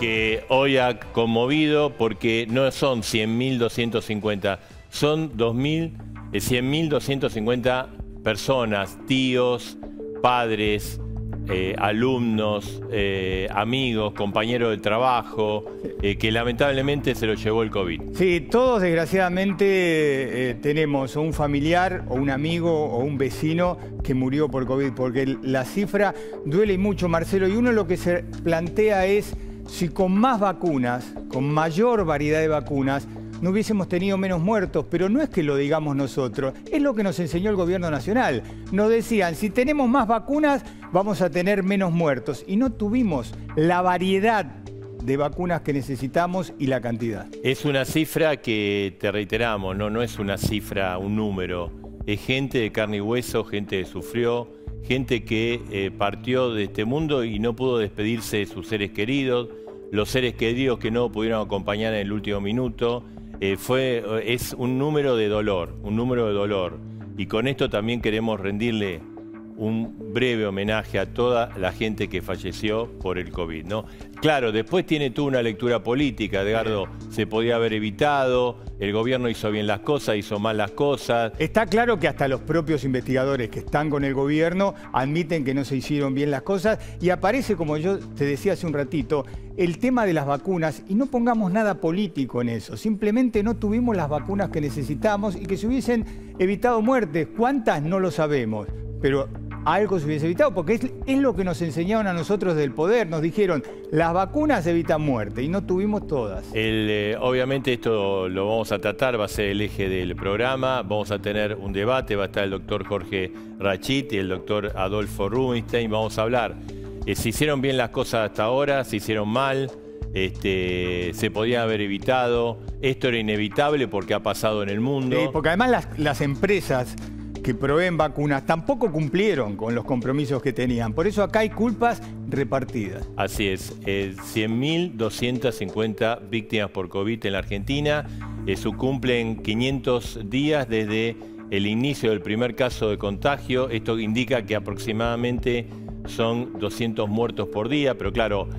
que hoy ha conmovido porque no son 100.250, son 100.250 personas, tíos, padres, alumnos, amigos, compañeros de trabajo, que lamentablemente se lo llevó el COVID. Sí, todos desgraciadamente tenemos un familiar o un amigo o un vecino que murió por COVID, porque la cifra duele mucho, Marcelo, y uno lo que se plantea es si con más vacunas, con mayor variedad de vacunas, no hubiésemos tenido menos muertos, pero no es que lo digamos nosotros, es lo que nos enseñó el gobierno nacional. Nos decían, si tenemos más vacunas, vamos a tener menos muertos. Y no tuvimos la variedad de vacunas que necesitamos y la cantidad. Es una cifra que, te reiteramos, no es una cifra, un número. Es gente de carne y hueso, gente que sufrió, gente que partió de este mundo y no pudo despedirse de sus seres queridos, los seres queridos que no pudieron acompañar en el último minuto. Es un número de dolor, Y con esto también queremos rendirle un breve homenaje a toda la gente que falleció por el COVID, ¿no? Claro, después tiene tú una lectura política, Edgardo, se podía haber evitado, el gobierno hizo bien las cosas, hizo mal las cosas. Está claro que hasta los propios investigadores que están con el gobierno admiten que no se hicieron bien las cosas y aparece, como yo te decía hace un ratito, el tema de las vacunas y no pongamos nada político en eso, simplemente no tuvimos las vacunas que necesitamos y que se hubiesen evitado muertes. ¿Cuántas? No lo sabemos, pero algo se hubiese evitado, porque es lo que nos enseñaron a nosotros del poder. Nos dijeron, las vacunas evitan muerte, y no tuvimos todas. Obviamente esto lo vamos a tratar, va a ser el eje del programa. Vamos a tener un debate, va a estar el doctor Jorge Rachit y el doctor Adolfo Rubinstein. Vamos a hablar si hicieron bien las cosas hasta ahora, si hicieron mal, se podía haber evitado. Esto era inevitable porque ha pasado en el mundo. Sí, porque además las empresas que proveen vacunas tampoco cumplieron con los compromisos que tenían. Por eso acá hay culpas repartidas. Así es, 100.250 víctimas por COVID en la Argentina. Eso cumplen 500 días desde el inicio del primer caso de contagio. Esto indica que aproximadamente son 200 muertos por día, pero claro,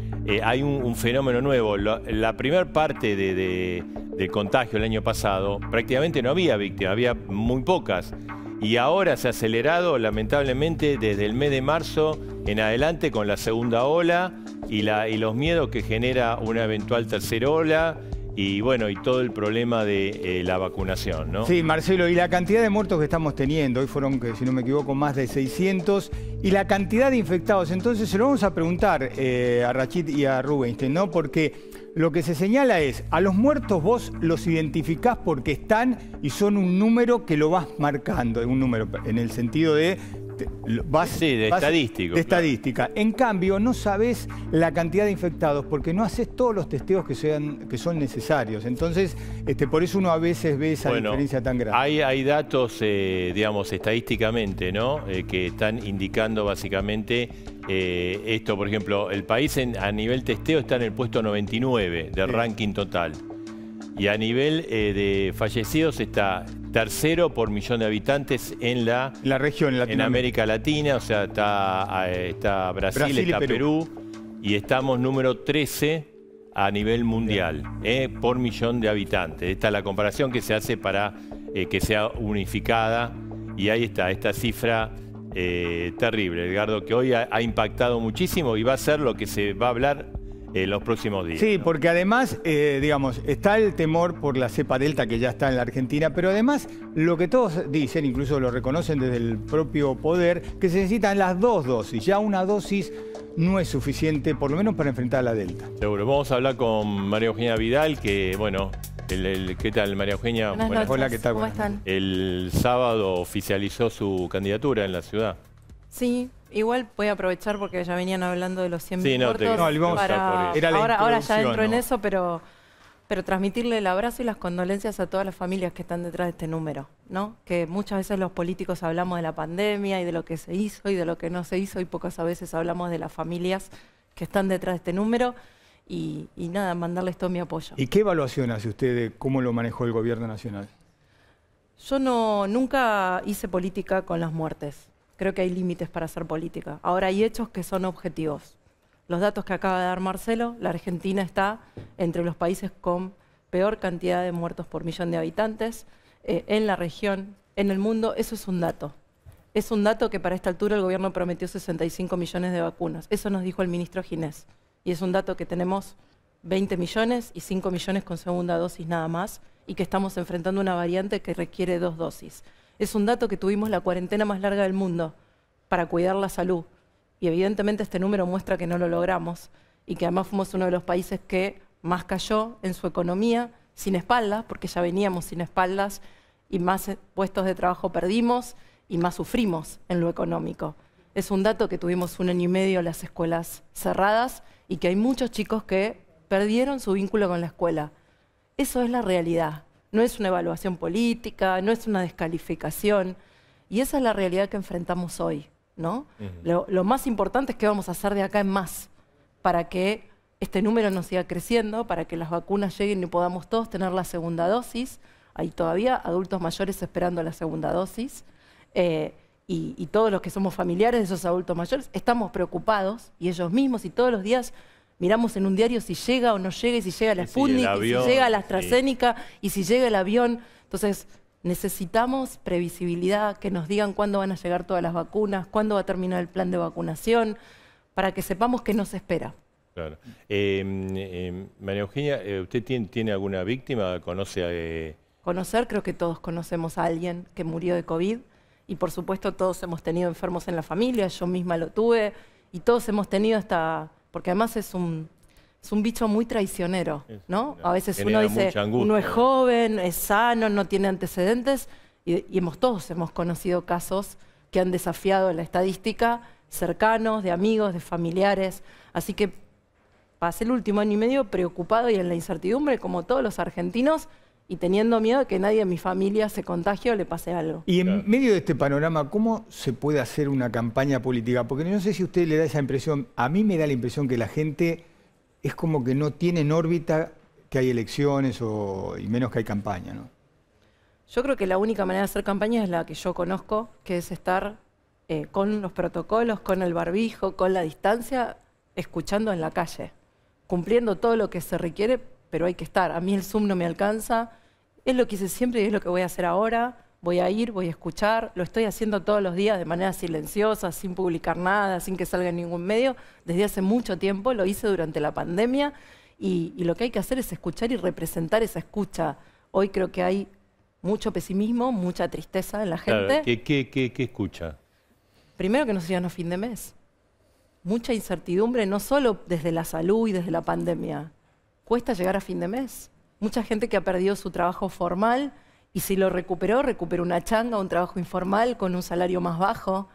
hay un fenómeno nuevo. La primera parte del contagio el año pasado prácticamente no había víctimas, había muy pocas. Y ahora se ha acelerado, lamentablemente, desde el mes de marzo en adelante con la segunda ola y los miedos que genera una eventual tercera ola y bueno, y todo el problema de la vacunación, ¿no? Sí, Marcelo, y la cantidad de muertos que estamos teniendo, hoy fueron, si no me equivoco, más de 600, y la cantidad de infectados. Entonces se lo vamos a preguntar a Rachit y a Rubinstein, ¿no? Porque lo que se señala es, a los muertos vos los identificás porque están y son un número que lo vas marcando, un número en el sentido de... estadístico. De estadística. En cambio, no sabés la cantidad de infectados porque no haces todos los testeos que son necesarios. Entonces, por eso uno a veces ve esa diferencia tan grande. Hay datos, digamos, estadísticamente, ¿no? Que están indicando básicamente esto. Por ejemplo, el país a nivel testeo está en el puesto 99 del ranking total. Y a nivel de fallecidos está tercero por millón de habitantes en la región, en América Latina. O sea, está Brasil, está Perú. Y estamos número 13 a nivel mundial, por millón de habitantes. Esta es la comparación que se hace para que sea unificada. Y ahí está, esta cifra terrible, Edgardo, que hoy ha impactado muchísimo y va a ser lo que se va a hablar los próximos días. Sí, ¿no? Porque además, digamos, está el temor por la cepa Delta que ya está en la Argentina, pero además lo que todos dicen, incluso lo reconocen desde el propio poder, que se necesitan las dos dosis. Ya una dosis no es suficiente, por lo menos para enfrentar a la Delta. Seguro. Vamos a hablar con María Eugenia Vidal, que bueno, ¿qué tal, María Eugenia? Buenas noches. Hola, ¿qué tal? ¿Cómo están? El sábado oficializó su candidatura en la ciudad. Sí. Igual voy a aprovechar porque ya venían hablando de los 100.000 muertos. Ahora ya entro en eso, pero transmitirle el abrazo y las condolencias a todas las familias que están detrás de este número, ¿no? Que muchas veces los políticos hablamos de la pandemia y de lo que se hizo y de lo que no se hizo y pocas veces hablamos de las familias que están detrás de este número y nada, mandarles todo mi apoyo. ¿Y qué evaluación hace usted de cómo lo manejó el gobierno nacional? Yo nunca hice política con las muertes. Creo que hay límites para hacer política. Ahora hay hechos que son objetivos. los datos que acaba de dar Marcelo, la Argentina está entre los países con peor cantidad de muertos por millón de habitantes, en la región, en el mundo. Eso es un dato. Es un dato que para esta altura el gobierno prometió 65 millones de vacunas. Eso nos dijo el ministro Ginés. Y es un dato que tenemos 20 millones y 5 millones con segunda dosis nada más, y que estamos enfrentando una variante que requiere 2 dosis. Es un dato que tuvimos la cuarentena más larga del mundo para cuidar la salud. Y evidentemente este número muestra que no lo logramos y que además fuimos uno de los países que más cayó en su economía, sin espaldas, porque ya veníamos sin espaldas, y más puestos de trabajo perdimos y más sufrimos en lo económico. Es un dato que tuvimos 1 año y medio las escuelas cerradas y que hay muchos chicos que perdieron su vínculo con la escuela. Eso es la realidad. No es una evaluación política, no es una descalificación. Y esa es la realidad que enfrentamos hoy, ¿no? Lo más importante es qué vamos a hacer de acá en más para que este número no siga creciendo, para que las vacunas lleguen y podamos todos tener la segunda dosis. Hay todavía adultos mayores esperando la segunda dosis. Y todos los que somos familiares de esos adultos mayores estamos preocupados, y ellos mismos, y todos los días miramos en un diario si llega o no llega, y si llega la Sputnik, y si llega la AstraZeneca, y si llega el avión. Entonces necesitamos previsibilidad, que nos digan cuándo van a llegar todas las vacunas, cuándo va a terminar el plan de vacunación, para que sepamos qué nos espera. Claro. María Eugenia, ¿usted tiene alguna víctima? ¿Conoce Conocer, creo que todos conocemos a alguien que murió de COVID, y por supuesto todos hemos tenido enfermos en la familia, yo misma lo tuve, y todos hemos tenido porque además es un bicho muy traicionero, ¿no? A veces uno dice, uno es joven, es sano, no tiene antecedentes, y todos hemos conocido casos que han desafiado la estadística, cercanos, de amigos, de familiares. Así que pasé el último año y medio preocupado y en la incertidumbre, como todos los argentinos, y teniendo miedo de que nadie de mi familia se contagie o le pase algo. Y en medio de este panorama, ¿cómo se puede hacer una campaña política? Porque no sé si a usted le da esa impresión, a mí me da la impresión que la gente es como que no tiene en órbita que hay elecciones y menos que hay campaña, ¿no? Yo creo que la única manera de hacer campaña es la que yo conozco, que es estar con los protocolos, con el barbijo, con la distancia, escuchando en la calle, cumpliendo todo lo que se requiere, pero hay que estar. A mí el Zoom no me alcanza, es lo que hice siempre y es lo que voy a hacer ahora. Voy a ir, voy a escuchar, lo estoy haciendo todos los días de manera silenciosa, sin publicar nada, sin que salga en ningún medio, desde hace mucho tiempo, lo hice durante la pandemia, y lo que hay que hacer es escuchar y representar esa escucha. Hoy creo que hay mucho pesimismo, mucha tristeza en la gente. Claro. ¿Qué escucha? Primero, que no se llegan a fin de mes. Mucha incertidumbre, no solo desde la salud y desde la pandemia. Cuesta llegar a fin de mes. Mucha gente que ha perdido su trabajo formal, y si lo recuperó una changa, un trabajo informal con un salario más bajo.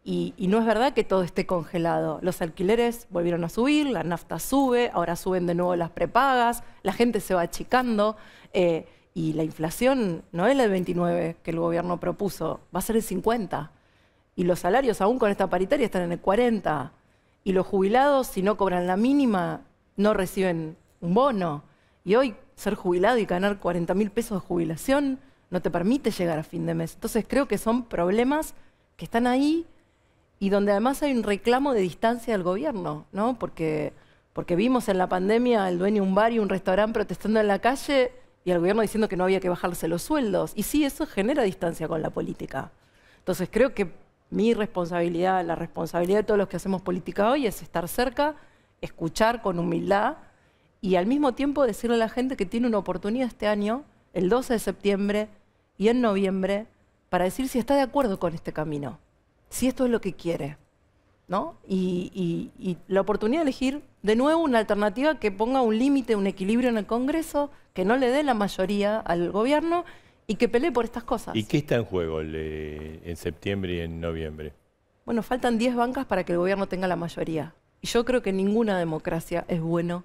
Y no es verdad que todo esté congelado. Los alquileres volvieron a subir, la nafta sube, ahora suben de nuevo las prepagas, la gente se va achicando, y la inflación no es la del 29 que el gobierno propuso, va a ser el 50. Y los salarios, aún con esta paritaria, están en el 40. Y los jubilados, si no cobran la mínima, no reciben un bono. Y hoy ser jubilado y ganar 40.000 pesos de jubilación no te permite llegar a fin de mes. Entonces creo que son problemas que están ahí, y donde además hay un reclamo de distancia del gobierno, ¿no? Porque vimos en la pandemia al dueño de un bar y un restaurante protestando en la calle, y al gobierno diciendo que no había que bajarse los sueldos. Y sí, eso genera distancia con la política. Entonces creo que mi responsabilidad, la responsabilidad de todos los que hacemos política hoy, es estar cerca, escuchar con humildad, y al mismo tiempo decirle a la gente que tiene una oportunidad este año, el 12 de septiembre y en noviembre, para decir si está de acuerdo con este camino, si esto es lo que quiere, ¿no? Y la oportunidad de elegir de nuevo una alternativa que ponga un límite, un equilibrio en el Congreso, que no le dé la mayoría al gobierno y que pelee por estas cosas. ¿Y qué está en juego en septiembre y en noviembre? Bueno, faltan 10 bancas para que el gobierno tenga la mayoría. Y yo creo que en ninguna democracia es bueno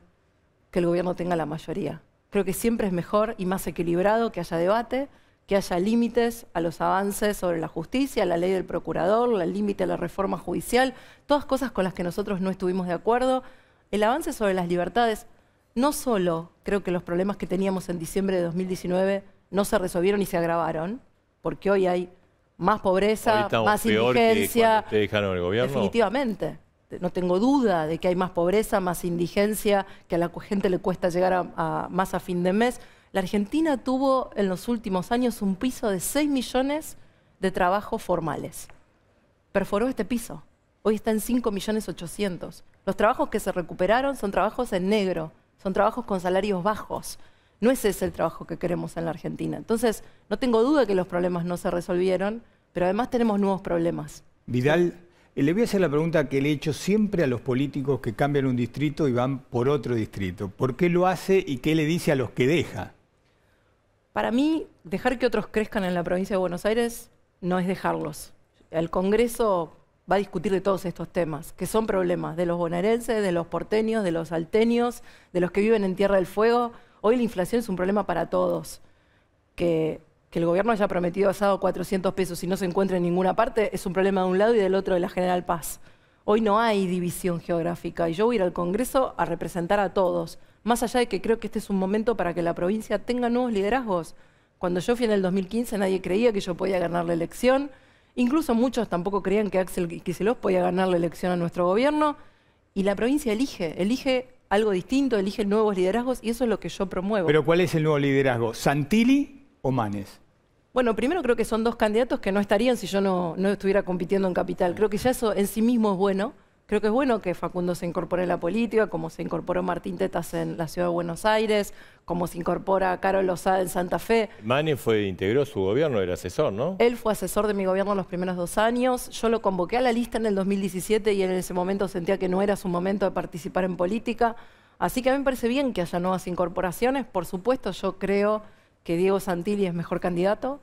que el gobierno tenga la mayoría. Creo que siempre es mejor y más equilibrado que haya debate, que haya límites a los avances sobre la justicia, la ley del procurador, el límite a la reforma judicial, todas cosas con las que nosotros no estuvimos de acuerdo. El avance sobre las libertades, no solo creo que los problemas que teníamos en diciembre de 2019 no se resolvieron y se agravaron, porque hoy hay más pobreza, más indigencia. ¿Ustedes dejaron el gobierno? Definitivamente. no tengo duda de que hay más pobreza, más indigencia, que a la gente le cuesta llegar más a fin de mes. La Argentina tuvo en los últimos años un piso de 6 millones de trabajos formales. Perforó este piso. Hoy está en 5.800.000. Los trabajos que se recuperaron son trabajos en negro, son trabajos con salarios bajos. No es ese el trabajo que queremos en la Argentina. Entonces, no tengo duda que los problemas no se resolvieron, pero además tenemos nuevos problemas. Vidal, le voy a hacer la pregunta que le he hecho siempre a los políticos que cambian un distrito y van por otro distrito. ¿Por qué lo hace y qué le dice a los que deja? Para mí, dejar que otros crezcan en la provincia de Buenos Aires no es dejarlos. El Congreso va a discutir de todos estos temas, que son problemas de los bonaerenses, de los porteños, de los salteños, de los que viven en Tierra del Fuego. Hoy la inflación es un problema para todos. Que el gobierno haya prometido asado 400 pesos y no se encuentre en ninguna parte es un problema de un lado y del otro de la General Paz. Hoy no hay división geográfica y yo voy a ir al Congreso a representar a todos. Más allá de que creo que este es un momento para que la provincia tenga nuevos liderazgos. Cuando yo fui en el 2015 nadie creía que yo podía ganar la elección. Incluso muchos tampoco creían que Axel Kicillof podía ganar la elección a nuestro gobierno. Y la provincia elige algo distinto, elige nuevos liderazgos y eso es lo que yo promuevo. ¿Pero cuál es el nuevo liderazgo? ¿Santilli o Manes? Bueno, primero creo que son dos candidatos que no estarían si yo no estuviera compitiendo en Capital. Creo que ya eso en sí mismo es bueno. Creo que es bueno que Facundo se incorpore en la política, como se incorporó Martín Tetas en la ciudad de Buenos Aires, como se incorpora Carol Lozada en Santa Fe. Manes integró su gobierno, era asesor, ¿no? Él fue asesor de mi gobierno los primeros 2 años. Yo lo convoqué a la lista en el 2017 y en ese momento sentía que no era su momento de participar en política. Así que a mí me parece bien que haya nuevas incorporaciones. Por supuesto, yo creo que Diego Santilli es mejor candidato.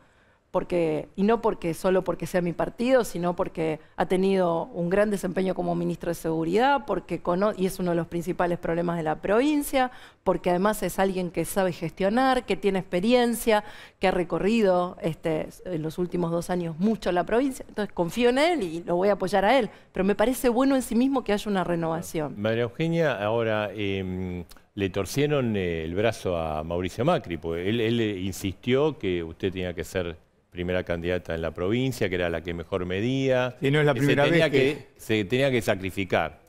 Y no solo porque sea mi partido, sino porque ha tenido un gran desempeño como ministro de Seguridad, y es uno de los principales problemas de la provincia, porque además es alguien que sabe gestionar, que tiene experiencia, que ha recorrido en los últimos 2 años mucho la provincia. Entonces confío en él y lo voy a apoyar a él. Pero me parece bueno en sí mismo que haya una renovación. María Eugenia, ahora le torcieron el brazo a Mauricio Macri, porque él insistió que usted tenía que ser primera candidata en la provincia, que era la que mejor medía. Y no es la primera vez que se tenía que sacrificar.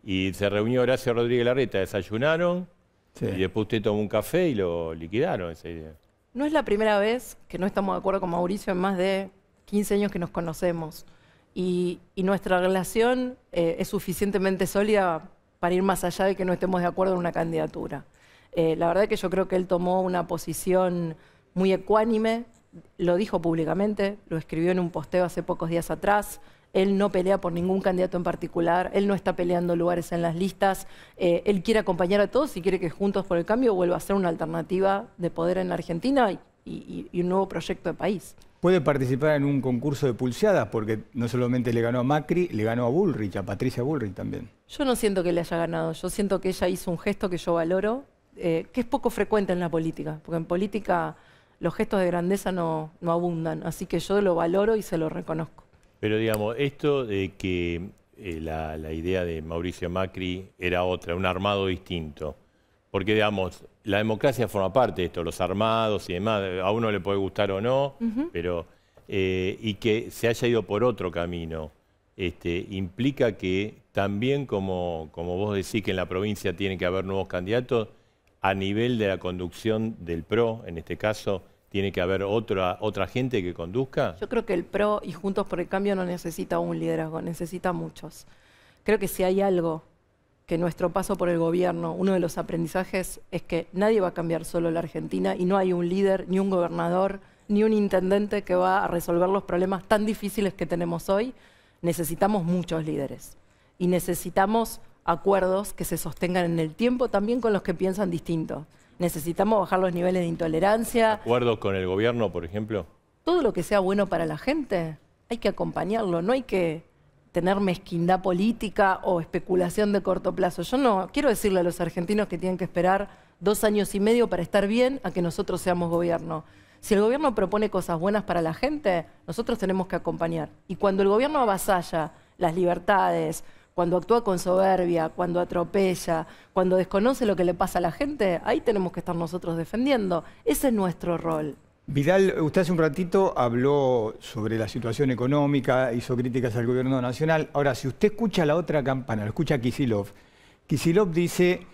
Y se reunió Horacio Rodríguez Larreta, desayunaron, sí, y después usted tomó un café y lo liquidaron esa idea. No es la primera vez que no estamos de acuerdo con Mauricio en más de 15 años que nos conocemos. Y nuestra relación es suficientemente sólida para ir más allá de que no estemos de acuerdo en una candidatura. La verdad es que yo creo que él tomó una posición muy ecuánime. Lo dijo públicamente, lo escribió en un posteo hace pocos días atrás. Él no pelea por ningún candidato en particular, él no está peleando lugares en las listas. Él quiere acompañar a todos y quiere que Juntos por el Cambio vuelva a ser una alternativa de poder en la Argentina y un nuevo proyecto de país. Puede participar en un concurso de pulseadas porque no solamente le ganó a Macri, le ganó a Bullrich, a Patricia Bullrich también. Yo no siento que le haya ganado, yo siento que ella hizo un gesto que yo valoro, que es poco frecuente en la política, porque en política los gestos de grandeza no abundan, así que yo lo valoro y se lo reconozco. Pero digamos, esto de que la idea de Mauricio Macri era otra, un armado distinto, porque digamos, la democracia forma parte de esto, los armados y demás, a uno le puede gustar o no, pero y que se haya ido por otro camino, implica que también, como vos decís que en la provincia tiene que haber nuevos candidatos, a nivel de la conducción del PRO, en este caso, ¿tiene que haber otra gente que conduzca? Yo creo que el PRO y Juntos por el Cambio no necesita un liderazgo, necesita muchos. Creo que si hay algo que nuestro paso por el gobierno, uno de los aprendizajes es que nadie va a cambiar solo la Argentina y no hay un líder, ni un gobernador, ni un intendente que va a resolver los problemas tan difíciles que tenemos hoy. Necesitamos muchos líderes y necesitamos acuerdos que se sostengan en el tiempo también con los que piensan distinto. Necesitamos bajar los niveles de intolerancia. ¿Acuerdos con el gobierno, por ejemplo? Todo lo que sea bueno para la gente, hay que acompañarlo. No hay que tener mezquindad política o especulación de corto plazo. Yo no quiero decirle a los argentinos que tienen que esperar 2 años y medio para estar bien a que nosotros seamos gobierno. Si el gobierno propone cosas buenas para la gente, nosotros tenemos que acompañar. Y cuando el gobierno avasalla las libertades, cuando actúa con soberbia, cuando atropella, cuando desconoce lo que le pasa a la gente, ahí tenemos que estar nosotros defendiendo. Ese es nuestro rol. Vidal, usted hace un ratito habló sobre la situación económica, hizo críticas al gobierno nacional. Ahora, si usted escucha la otra campana, lo escucha Kicillof, Kicillof dice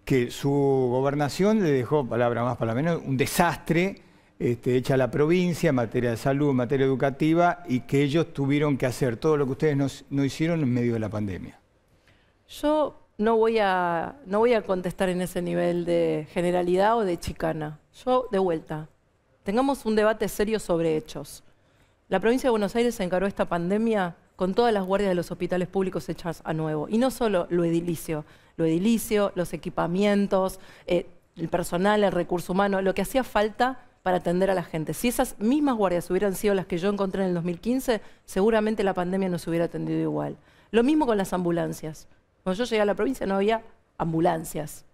que su gobernación le dejó, palabra más, palabra menos, un desastre hecha a la provincia en materia de salud, en materia educativa, y que ellos tuvieron que hacer todo lo que ustedes no hicieron en medio de la pandemia. Yo no voy a contestar en ese nivel de generalidad o de chicana. Yo, de vuelta, tengamos un debate serio sobre hechos. La provincia de Buenos Aires se encaró esta pandemia con todas las guardias de los hospitales públicos hechas a nuevo. Y no solo lo edilicio, los equipamientos, el personal, el recurso humano, lo que hacía falta para atender a la gente. Si esas mismas guardias hubieran sido las que yo encontré en el 2015, seguramente la pandemia no se hubiera atendido igual. Lo mismo con las ambulancias. Cuando yo llegué a la provincia no había ambulancias.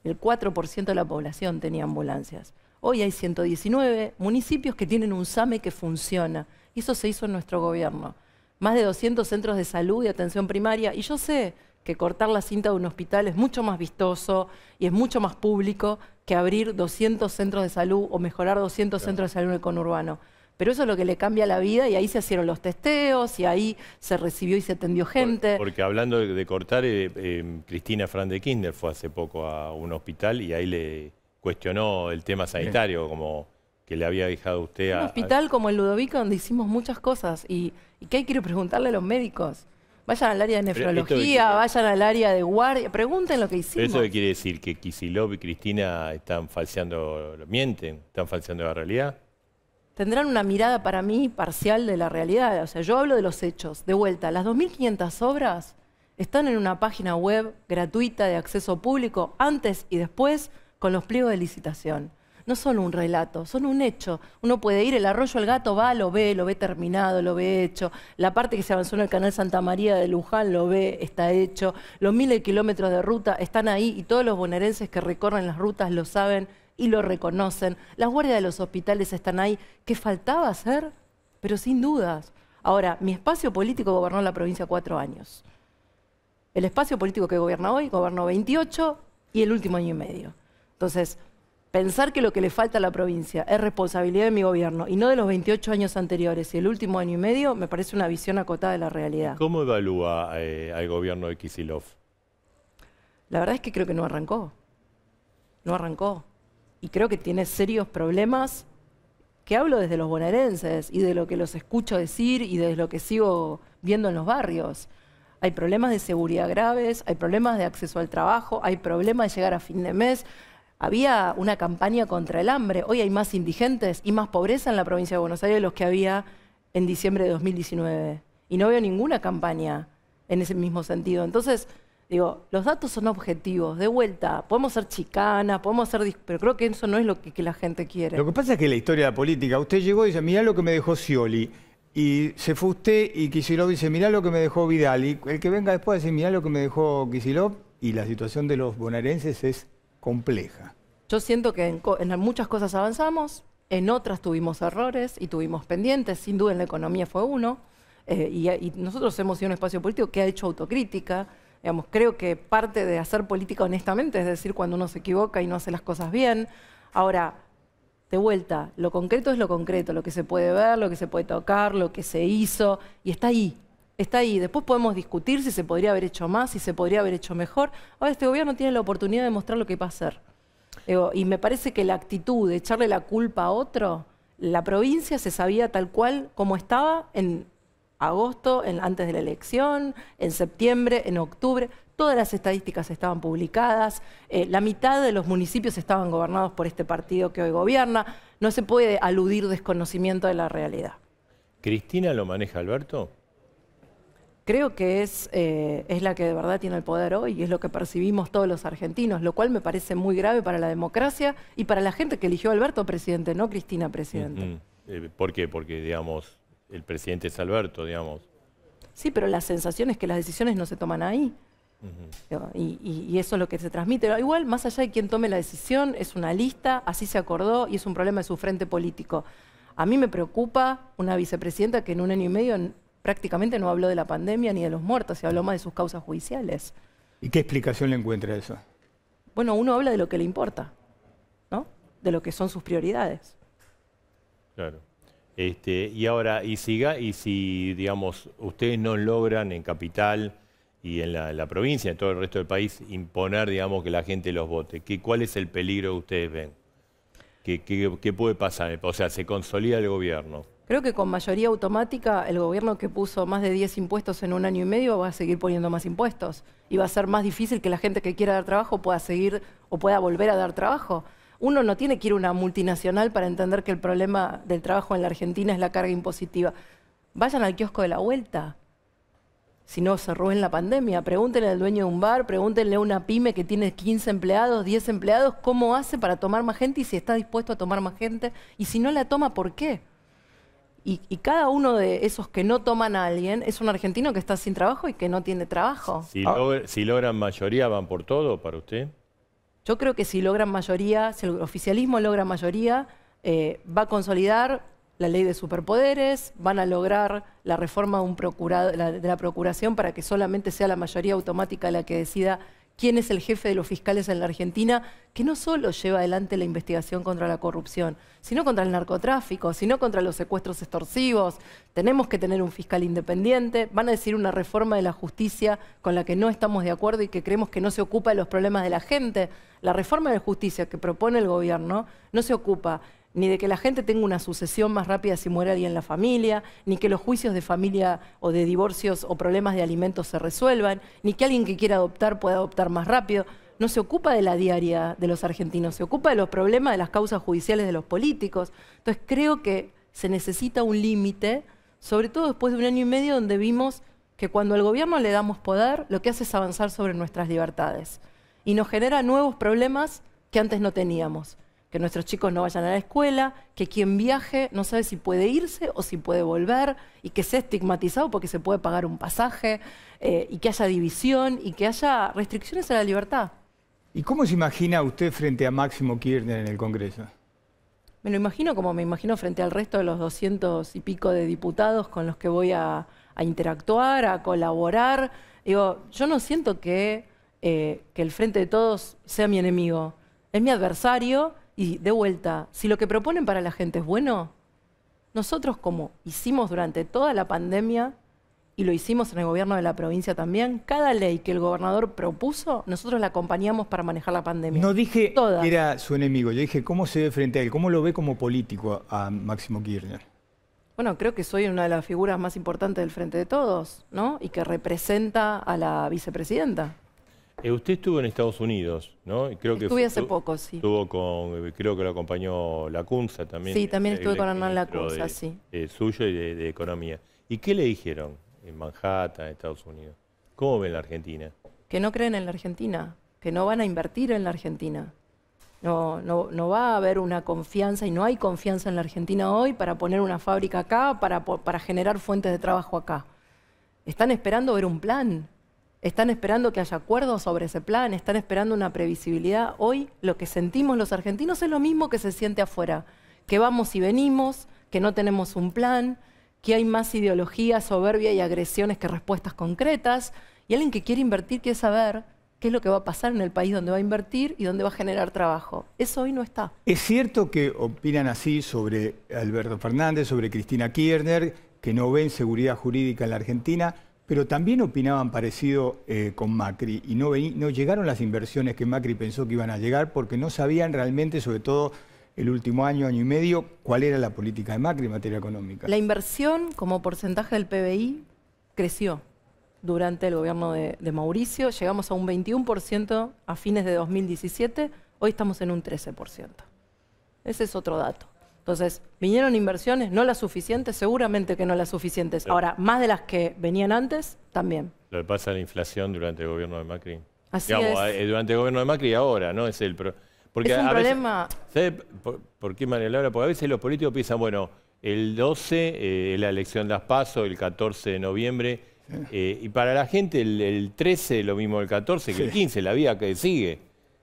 El 4% de la población tenía ambulancias. Hoy hay 119 municipios que tienen un SAME que funciona. Y eso se hizo en nuestro gobierno. Más de 200 centros de salud y atención primaria. Y yo sé que cortar la cinta de un hospital es mucho más vistoso y es mucho más público que abrir 200 centros de salud o mejorar 200 centros de salud en el conurbano. Pero eso es lo que le cambia la vida y ahí se hicieron los testeos y ahí se recibió y se atendió gente. Porque hablando de cortar, Cristina Fernández de Kirchner fue hace poco a un hospital y ahí le cuestionó el tema sanitario, como que le había dejado usted a... Un hospital como el Ludovico donde hicimos muchas cosas y ¿qué quiero preguntarle a los médicos? Vayan al área de nefrología, vayan al área de guardia, pregunten lo que hicimos. ¿Pero eso qué quiere decir? ¿Que Kicillof y Cristina están falseando, mienten, están falseando la realidad? Tendrán una mirada para mí parcial de la realidad. O sea, yo hablo de los hechos. De vuelta, las 2.500 obras están en una página web gratuita de acceso público, antes y después, con los pliegos de licitación. No son un relato, son un hecho. Uno puede ir, el Arroyo El Gato va, lo ve terminado, lo ve hecho. La parte que se avanzó en el canal Santa María de Luján lo ve, está hecho. Los miles de kilómetros de ruta están ahí y todos los bonaerenses que recorren las rutas lo saben y lo reconocen. Las guardias de los hospitales están ahí. ¿Qué faltaba hacer? Pero sin dudas. Ahora, mi espacio político gobernó la provincia 4 años. El espacio político que gobierna hoy gobernó 28 y el último año y medio. Entonces, pensar que lo que le falta a la provincia es responsabilidad de mi gobierno y no de los 28 años anteriores y el último año y medio, me parece una visión acotada de la realidad. ¿Cómo evalúa al gobierno de Kicillof? La verdad es que creo que no arrancó. No arrancó. Y creo que tiene serios problemas que hablo desde los bonaerenses y de lo que los escucho decir y de lo que sigo viendo en los barrios. Hay problemas de seguridad graves, hay problemas de acceso al trabajo, hay problemas de llegar a fin de mes. Había una campaña contra el hambre. Hoy hay más indigentes y más pobreza en la provincia de Buenos Aires de los que había en diciembre de 2019. Y no veo ninguna campaña en ese mismo sentido. Entonces, digo, los datos son objetivos. De vuelta, podemos ser chicanas, podemos ser... Pero creo que eso no es lo que la gente quiere. Lo que pasa es que la historia de la política, usted llegó y dice, mirá lo que me dejó Scioli. Y se fue usted y Kicillof dice, mirá lo que me dejó Vidal. Y el que venga después dice, mirá lo que me dejó Kicillof. Y la situación de los bonaerenses es compleja. Yo siento que en muchas cosas avanzamos, en otras tuvimos errores y tuvimos pendientes, sin duda en la economía fue uno, y nosotros hemos sido un espacio político que ha hecho autocrítica. Digamos, creo que parte de hacer política honestamente es decir cuando uno se equivoca y no hace las cosas bien. Ahora, de vuelta, lo concreto es lo concreto, lo que se puede ver, lo que se puede tocar, lo que se hizo, y está ahí. Está ahí. Después podemos discutir si se podría haber hecho más, si se podría haber hecho mejor. Ahora este gobierno tiene la oportunidad de mostrar lo que va a hacer. Y me parece que la actitud de echarle la culpa a otro, la provincia se sabía tal cual como estaba en agosto, antes de la elección, en septiembre, en octubre. Todas las estadísticas estaban publicadas. La mitad de los municipios estaban gobernados por este partido que hoy gobierna. No se puede aludir desconocimiento de la realidad. ¿Cristina lo maneja Alberto? Creo que es la que de verdad tiene el poder hoy y es lo que percibimos todos los argentinos, lo cual me parece muy grave para la democracia y para la gente que eligió a Alberto presidente, no Cristina presidente. ¿Por qué? Porque, digamos, el presidente es Alberto, digamos. Sí, pero la sensación es que las decisiones no se toman ahí. Y eso es lo que se transmite. Pero igual, más allá de quién tome la decisión, es una lista, así se acordó y es un problema de su frente político. A mí me preocupa una vicepresidenta que en un año y medio prácticamente no habló de la pandemia ni de los muertos, se habló más de sus causas judiciales. ¿Y qué explicación le encuentra a eso? Bueno, uno habla de lo que le importa, ¿no? De lo que son sus prioridades. Claro. Y ahora, y si, digamos, ustedes no logran en Capital y en la provincia, en todo el resto del país, imponer, digamos, que la gente los vote, ¿cuál es el peligro que ustedes ven? ¿Qué puede pasar? O sea, ¿se consolida el gobierno? Creo que con mayoría automática el gobierno que puso más de 10 impuestos en 1 año y medio va a seguir poniendo más impuestos. Y va a ser más difícil que la gente que quiera dar trabajo pueda seguir o pueda volver a dar trabajo. Uno no tiene que ir a una multinacional para entender que el problema del trabajo en la Argentina es la carga impositiva. Vayan al kiosco de la vuelta. Si no, cerró en la pandemia. Pregúntenle al dueño de un bar, pregúntenle a una pyme que tiene 15 empleados, 10 empleados, cómo hace para tomar más gente y si está dispuesto a tomar más gente. Y si no la toma, ¿por qué? Y cada uno de esos que no toman a alguien es un argentino que está sin trabajo y que no tiene trabajo. Si logran mayoría, ¿van por todo para usted? Yo creo que si logran mayoría, si el oficialismo logra mayoría, va a consolidar la ley de superpoderes, van a lograr la reforma de la procuración para que solamente sea la mayoría automática la que decida quién es el jefe de los fiscales en la Argentina, que no solo lleva adelante la investigación contra la corrupción, sino contra el narcotráfico, sino contra los secuestros extorsivos. Tenemos que tener un fiscal independiente. Van a decir una reforma de la justicia con la que no estamos de acuerdo y que creemos que no se ocupa de los problemas de la gente. La reforma de la justicia que propone el gobierno no se ocupa ni de que la gente tenga una sucesión más rápida si muere alguien en la familia, ni que los juicios de familia o de divorcios o problemas de alimentos se resuelvan, ni que alguien que quiera adoptar pueda adoptar más rápido. No se ocupa de la diaria de los argentinos, se ocupa de los problemas de las causas judiciales de los políticos. Entonces creo que se necesita un límite, sobre todo después de 1 año y medio donde vimos que cuando al gobierno le damos poder, lo que hace es avanzar sobre nuestras libertades. Y nos genera nuevos problemas que antes no teníamos. Que nuestros chicos no vayan a la escuela, que quien viaje no sabe si puede irse o si puede volver, y que sea estigmatizado porque se puede pagar un pasaje, y que haya división, y que haya restricciones a la libertad. ¿Y cómo se imagina usted frente a Máximo Kirchner en el Congreso? Me lo imagino como me imagino frente al resto de los 200 y pico de diputados con los que voy a interactuar, a colaborar. Digo, yo no siento que el Frente de Todos sea mi enemigo, es mi adversario. Y de vuelta, si lo que proponen para la gente es bueno, nosotros como hicimos durante toda la pandemia, y lo hicimos en el gobierno de la provincia también, cada ley que el gobernador propuso, nosotros la acompañamos para manejar la pandemia. No dije que era su enemigo, yo dije cómo se ve frente a él, cómo lo ve como político a Máximo Kirchner. Bueno, creo que soy una de las figuras más importantes del Frente de Todos, ¿no? Y que representa a la vicepresidenta. Usted estuvo en Estados Unidos, ¿no? Estuve hace poco, sí. Estuvo creo que lo acompañó Lacunza también. Sí, también estuve con Hernán Lacunza, sí. Suyo y de Economía. ¿Y qué le dijeron en Manhattan, Estados Unidos? ¿Cómo ven la Argentina? Que no creen en la Argentina, que no van a invertir en la Argentina. No va a haber una confianza y no hay confianza en la Argentina hoy para poner una fábrica acá, para generar fuentes de trabajo acá. Están esperando ver un plan. Están esperando que haya acuerdos sobre ese plan, están esperando una previsibilidad. Hoy lo que sentimos los argentinos es lo mismo que se siente afuera, que vamos y venimos, que no tenemos un plan, que hay más ideología, soberbia y agresiones que respuestas concretas, y alguien que quiere invertir quiere saber qué es lo que va a pasar en el país donde va a invertir y donde va a generar trabajo. Eso hoy no está. ¿Es cierto que opinan así sobre Alberto Fernández, sobre Cristina Kirchner, que no ven seguridad jurídica en la Argentina? Pero también opinaban parecido con Macri y no llegaron las inversiones que Macri pensó que iban a llegar porque no sabían realmente, sobre todo el último año, año y medio, cuál era la política de Macri en materia económica. La inversión como porcentaje del PBI creció durante el gobierno de Mauricio. Llegamos a un 21% a fines de 2017, hoy estamos en un 13%. Ese es otro dato. Entonces, vinieron inversiones, no las suficientes, seguramente que no las suficientes. Sí. Ahora, más de las que venían antes, también. Lo que pasa es la inflación durante el gobierno de Macri. Así es. Durante el gobierno de Macri y ahora, ¿no? Es un problema. ¿Sabe por qué, María Laura? Porque a veces los políticos piensan, bueno, el 12, la elección de las PASO, el 14 de noviembre, y para la gente el 13 lo mismo el 14 que el 15, la vida que sigue.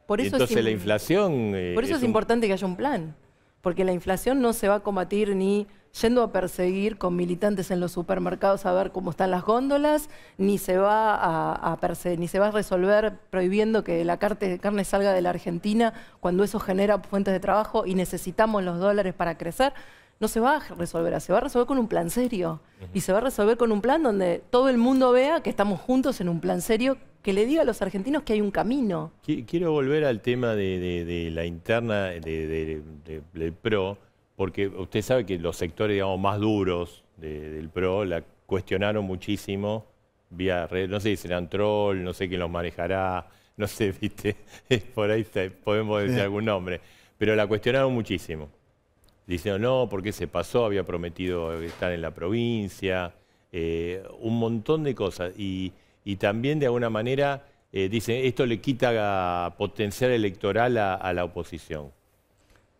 Por eso entonces la inflación... Por eso es importante que haya un plan. Porque la inflación no se va a combatir ni yendo a perseguir con militantes en los supermercados a ver cómo están las góndolas, ni se va a resolver prohibiendo que la carne salga de la Argentina cuando eso genera fuentes de trabajo y necesitamos los dólares para crecer. no se va a resolver, se va a resolver con un plan serio. Y se va a resolver con un plan donde todo el mundo vea que estamos juntos en un plan serio que le diga a los argentinos que hay un camino. Quiero volver al tema de la interna del PRO, porque usted sabe que los sectores, digamos, más duros del PRO la cuestionaron muchísimo vía red. No sé si serán troll, no sé quién los manejará, no sé, viste, por ahí podemos decir algún nombre, pero la cuestionaron muchísimo. Diciendo, no, ¿por qué se pasó? Había prometido estar en la provincia, un montón de cosas. Y también, de alguna manera, dicen, esto le quita potencial electoral a la oposición.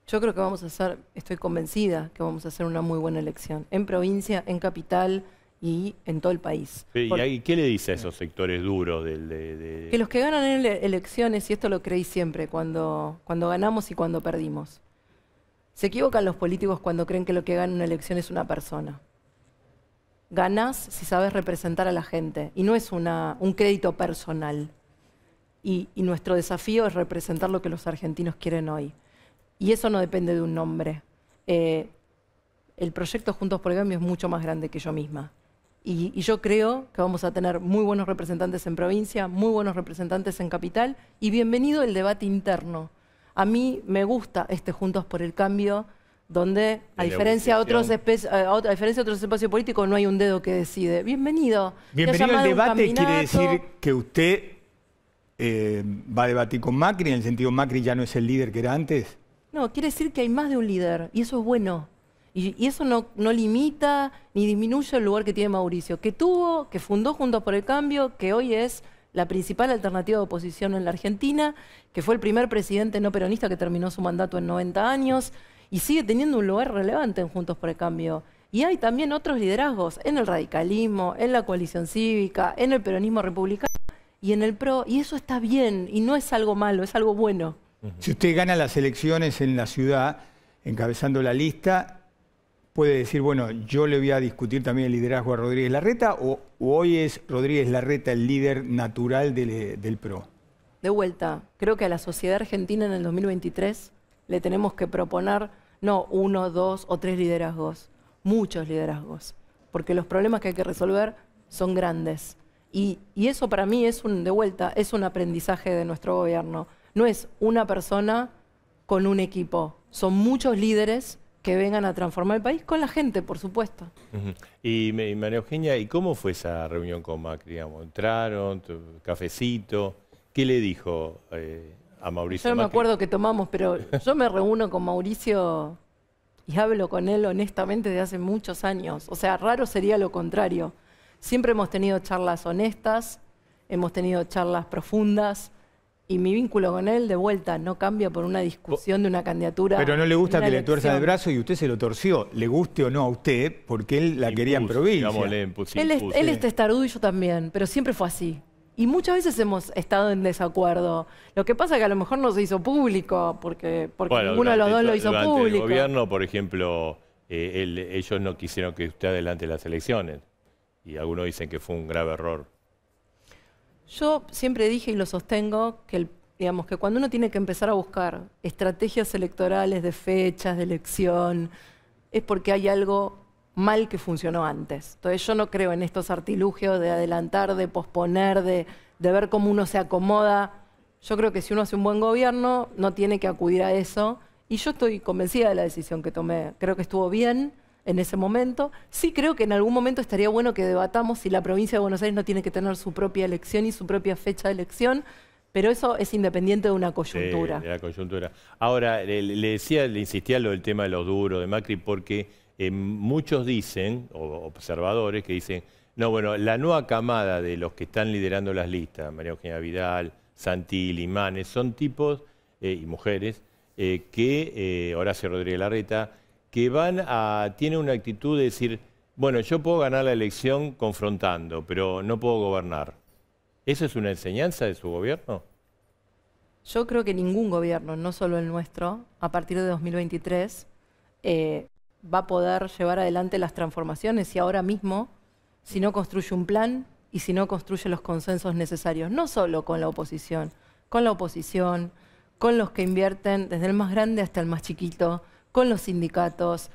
Yo creo que vamos a hacer, estoy convencida que vamos a hacer una muy buena elección, en provincia, en capital y en todo el país. ¿Y qué le dice a esos sectores duros? Que los que ganan en elecciones, y esto lo creí siempre, cuando ganamos y cuando perdimos, se equivocan los políticos cuando creen que lo que gana una elección es una persona. Ganás si sabes representar a la gente, y no es un crédito personal. Y nuestro desafío es representar lo que los argentinos quieren hoy. Y eso no depende de un nombre. El proyecto Juntos por el Cambio es mucho más grande que yo misma. Y yo creo que vamos a tener muy buenos representantes en provincia, muy buenos representantes en capital, y bienvenido el debate interno. A mí me gusta Juntos por el Cambio, donde, a diferencia de otros espacios políticos, no hay un dedo que decide. Bienvenido. Bienvenido al debate quiere decir que usted va a debatir con Macri, en el sentido Macri ya no es el líder que era antes. No, quiere decir que hay más de un líder, y eso es bueno. Y eso no limita ni disminuye el lugar que tiene Mauricio, que fundó Juntos por el Cambio, que hoy es la principal alternativa de oposición en la Argentina, que fue el primer presidente no peronista que terminó su mandato en 90 años, y sigue teniendo un lugar relevante en Juntos por el Cambio. Y hay también otros liderazgos en el radicalismo, en la coalición cívica, en el peronismo republicano y en el PRO, y eso está bien, y no es algo malo, es algo bueno. Si usted gana las elecciones en la ciudad, encabezando la lista, puede decir, bueno, yo le voy a discutir también el liderazgo a Rodríguez Larreta, o hoy es Rodríguez Larreta el líder natural del PRO. De vuelta, creo que a la sociedad argentina en el 2023 le tenemos que proponer no 1, 2 o 3 liderazgos, muchos liderazgos, porque los problemas que hay que resolver son grandes. Y eso para mí es es un aprendizaje de nuestro gobierno. No es una persona con un equipo, son muchos líderes que vengan a transformar el país con la gente, por supuesto. Y María Eugenia, ¿y cómo fue esa reunión con Macri? ¿Entraron, cafecito? ¿Qué le dijo a Mauricio Yo no Macri? me acuerdo que tomamos, pero yo me reúno con Mauricio y hablo con él honestamente desde hace muchos años. O sea, raro sería lo contrario. Siempre hemos tenido charlas honestas, hemos tenido charlas profundas, y mi vínculo con él, de vuelta, no cambia por una discusión de una candidatura. Pero no le gusta que le tuerza el brazo y usted se lo torció. Le guste o no a usted, porque él la quería en provincia. Él es testarudo y yo también, pero siempre fue así. Y muchas veces hemos estado en desacuerdo. Lo que pasa es que a lo mejor no se hizo público, porque bueno, ninguno de los dos lo hizo público. Durante el gobierno, por ejemplo, ellos no quisieron que usted adelante las elecciones. Y algunos dicen que fue un grave error. Yo siempre dije y lo sostengo que, que cuando uno tiene que empezar a buscar estrategias electorales de fechas, de elección, es porque hay algo mal que funcionó antes. Entonces yo no creo en estos artilugios de adelantar, de posponer, de ver cómo uno se acomoda. Yo creo que si uno hace un buen gobierno, no tiene que acudir a eso. Y yo estoy convencida de la decisión que tomé. Creo que estuvo bien en ese momento. Sí creo que en algún momento estaría bueno que debatamos si la provincia de Buenos Aires no tiene que tener su propia elección y su propia fecha de elección, pero eso es independiente de una coyuntura. De la coyuntura. Ahora, le insistía lo del tema de los duros, de Macri, porque muchos dicen, o observadores, que dicen, no, bueno, la nueva camada de los que están liderando las listas, María Eugenia Vidal, Santilli, Manes, son tipos, y mujeres, que, Horacio Rodríguez Larreta, que tienen una actitud de decir, bueno, yo puedo ganar la elección confrontando, pero no puedo gobernar. ¿Eso es una enseñanza de su gobierno? Yo creo que ningún gobierno, no solo el nuestro, a partir de 2023, va a poder llevar adelante las transformaciones si ahora mismo, si no construye un plan y si no construye los consensos necesarios, no solo con la oposición, con los que invierten desde el más grande hasta el más chiquito, con los sindicatos,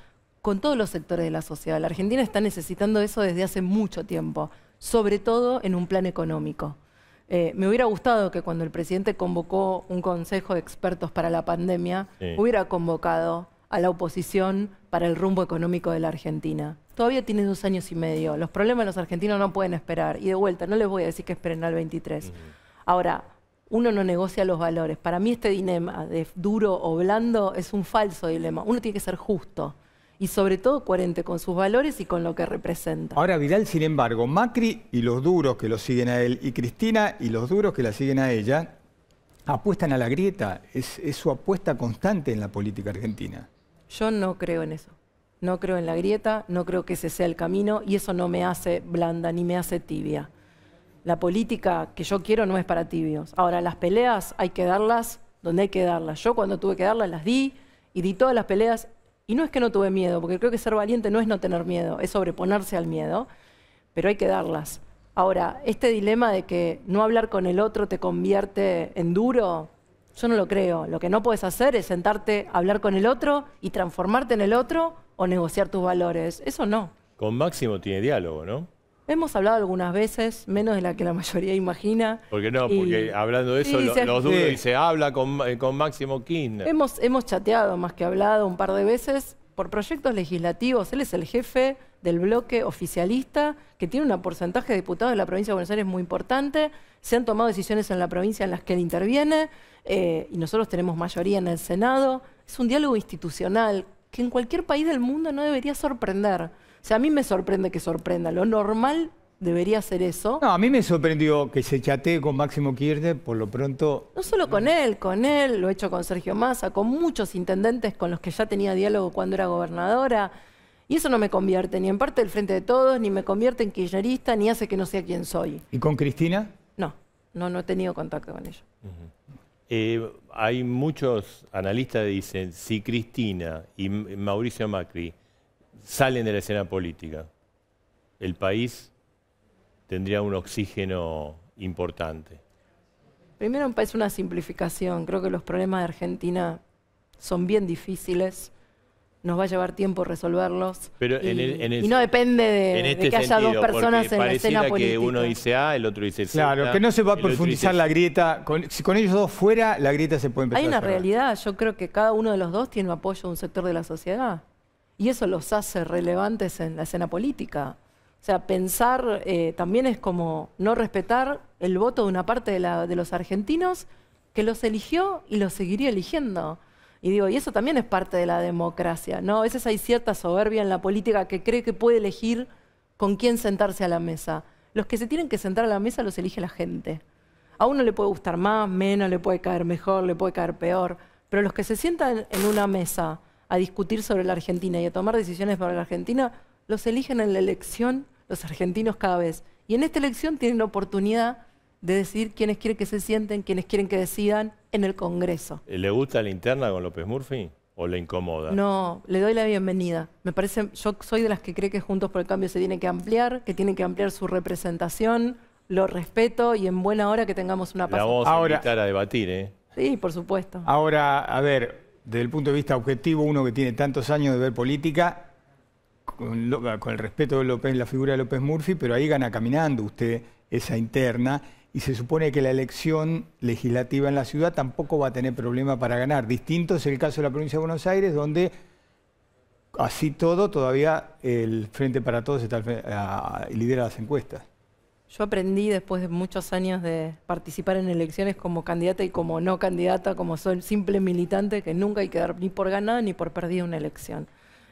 con todos los sectores de la sociedad. La Argentina está necesitando eso desde hace mucho tiempo, sobre todo en un plan económico. Me hubiera gustado que cuando el presidente convocó un consejo de expertos para la pandemia, hubiera convocado a la oposición para el rumbo económico de la Argentina. Todavía tiene 2 años y medio. Los problemas de los argentinos no pueden esperar. Y de vuelta, no les voy a decir que esperen al 23. Ahora, uno no negocia los valores. Para mí este dilema de duro o blando es un falso dilema. Uno tiene que ser justo y sobre todo coherente con sus valores y con lo que representa. Ahora Vidal, sin embargo, Macri y los duros que lo siguen a él y Cristina y los duros que la siguen a ella apuestan a la grieta. Es su apuesta constante en la política argentina. Yo no creo en eso. No creo en la grieta, no creo que ese sea el camino y eso no me hace blanda ni me hace tibia. La política que yo quiero no es para tibios. Ahora, las peleas hay que darlas donde hay que darlas. Yo cuando tuve que darlas las di y di todas las peleas. Y no es que no tuve miedo, porque creo que ser valiente no es no tener miedo, es sobreponerse al miedo, pero hay que darlas. Ahora, este dilema de que no hablar con el otro te convierte en duro, yo no lo creo. Lo que no puedes hacer es sentarte a hablar con el otro y transformarte en el otro o negociar tus valores. Eso no. Con Máximo tiene diálogo, ¿no? Hemos hablado algunas veces, menos de la que la mayoría imagina. ¿Por qué no? Porque hablando de eso, los duros dice, habla con Máximo Kirchner. Hemos chateado más que hablado un par de veces por proyectos legislativos. Él es el jefe del bloque oficialista que tiene un porcentaje de diputados de la provincia de Buenos Aires muy importante. Se han tomado decisiones en la provincia en las que él interviene y nosotros tenemos mayoría en el Senado. Es un diálogo institucional que en cualquier país del mundo no debería sorprender. O sea, a mí me sorprende que sorprenda. Lo normal debería ser eso. No, a mí me sorprendió que se chatee con Máximo Kirchner, por lo pronto. No solo con él, lo he hecho con Sergio Massa, con muchos intendentes con los que ya tenía diálogo cuando era gobernadora. Y eso no me convierte ni en parte del Frente de Todos, ni me convierte en kirchnerista, ni hace que no sea quien soy. ¿Y con Cristina? No he tenido contacto con ella. Hay muchos analistas que dicen, si Cristina y Mauricio Macri salen de la escena política, el país tendría un oxígeno importante. Primero me parece una simplificación. Creo que los problemas de Argentina son bien difíciles. Nos va a llevar tiempo resolverlos. Pero y no depende de que haya dos personas en la escena política. Que uno dice A, el otro dice Z. Claro, que no se va a profundizar la grieta. Si con ellos dos fuera, la grieta se puede empezar. Hay una realidad. Yo creo que cada uno de los dos tiene apoyo de un sector de la sociedad. Y eso los hace relevantes en la escena política. O sea, pensar también es como no respetar el voto de una parte de los argentinos que los eligió y los seguiría eligiendo. Y digo, y eso también es parte de la democracia, ¿no? A veces hay cierta soberbia en la política que cree que puede elegir con quién sentarse a la mesa. Los que se tienen que sentar a la mesa los elige la gente. A uno le puede gustar más, menos, le puede caer mejor, le puede caer peor. Pero los que se sientan en una mesa a discutir sobre la Argentina y a tomar decisiones para la Argentina, los eligen en la elección los argentinos cada vez. Y en esta elección tienen la oportunidad de decidir quiénes quieren que se sienten, quiénes quieren que decidan en el Congreso. ¿Le gusta la interna con López Murphy o le incomoda? No, le doy la bienvenida. Me parece, yo soy de las que cree que Juntos por el Cambio se tiene que ampliar, que tiene que ampliar su representación, lo respeto y en buena hora que tengamos una paz. La vamos a invitar a debatir, ¿eh? Sí, por supuesto. Ahora, a ver, desde el punto de vista objetivo, uno que tiene tantos años de ver política, con el respeto de la figura de López Murphy, pero ahí gana caminando usted esa interna y se supone que la elección legislativa en la ciudad tampoco va a tener problema para ganar. Distinto es el caso de la provincia de Buenos Aires, donde así todo todavía el Frente para Todos lidera las encuestas. Yo aprendí después de muchos años de participar en elecciones como candidata y como no candidata, como soy simple militante, que nunca hay que dar ni por ganada ni por perdida una elección.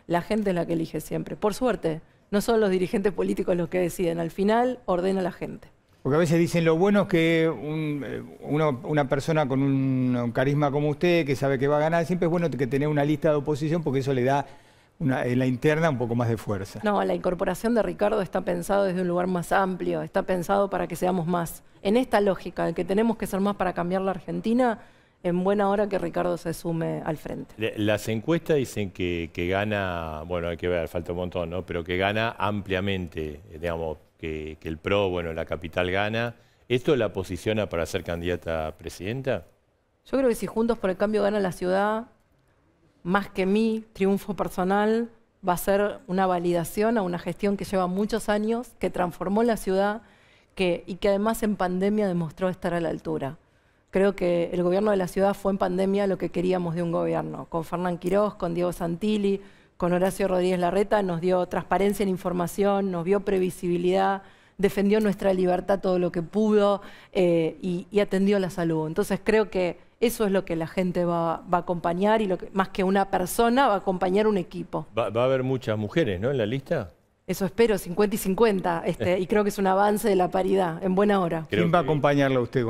La gente es la que elige siempre. Por suerte, no son los dirigentes políticos los que deciden. Al final, ordena la gente. Porque a veces dicen lo bueno es que una persona con un carisma como usted, que sabe que va a ganar, siempre es bueno que tener una lista de oposición porque eso le da en la interna un poco más de fuerza. No, la incorporación de Ricardo está pensado desde un lugar más amplio, está pensado para que seamos más. En esta lógica de que tenemos que ser más para cambiar la Argentina, en buena hora que Ricardo se sume al frente. Las encuestas dicen que gana, bueno, hay que ver, falta un montón, ¿no? Pero que gana ampliamente, digamos, que el PRO, bueno, la capital gana. ¿Esto la posiciona para ser candidata a presidenta? Yo creo que si Juntos por el Cambio gana la ciudad, más que mi triunfo personal, va a ser una validación a una gestión que lleva muchos años, que transformó la ciudad y que además en pandemia demostró estar a la altura. Creo que el gobierno de la ciudad fue en pandemia lo que queríamos de un gobierno. Con Fernán Quirós, con Diego Santilli, con Horacio Rodríguez Larreta, nos dio transparencia en información, nos dio previsibilidad, defendió nuestra libertad todo lo que pudo y atendió la salud. Entonces creo que eso es lo que la gente va a acompañar y más que una persona va a acompañar un equipo. Va a haber muchas mujeres, ¿no?, en la lista. Eso espero, 50 y 50, y creo que es un avance de la paridad, en buena hora. ¿Quién va a acompañarla a usted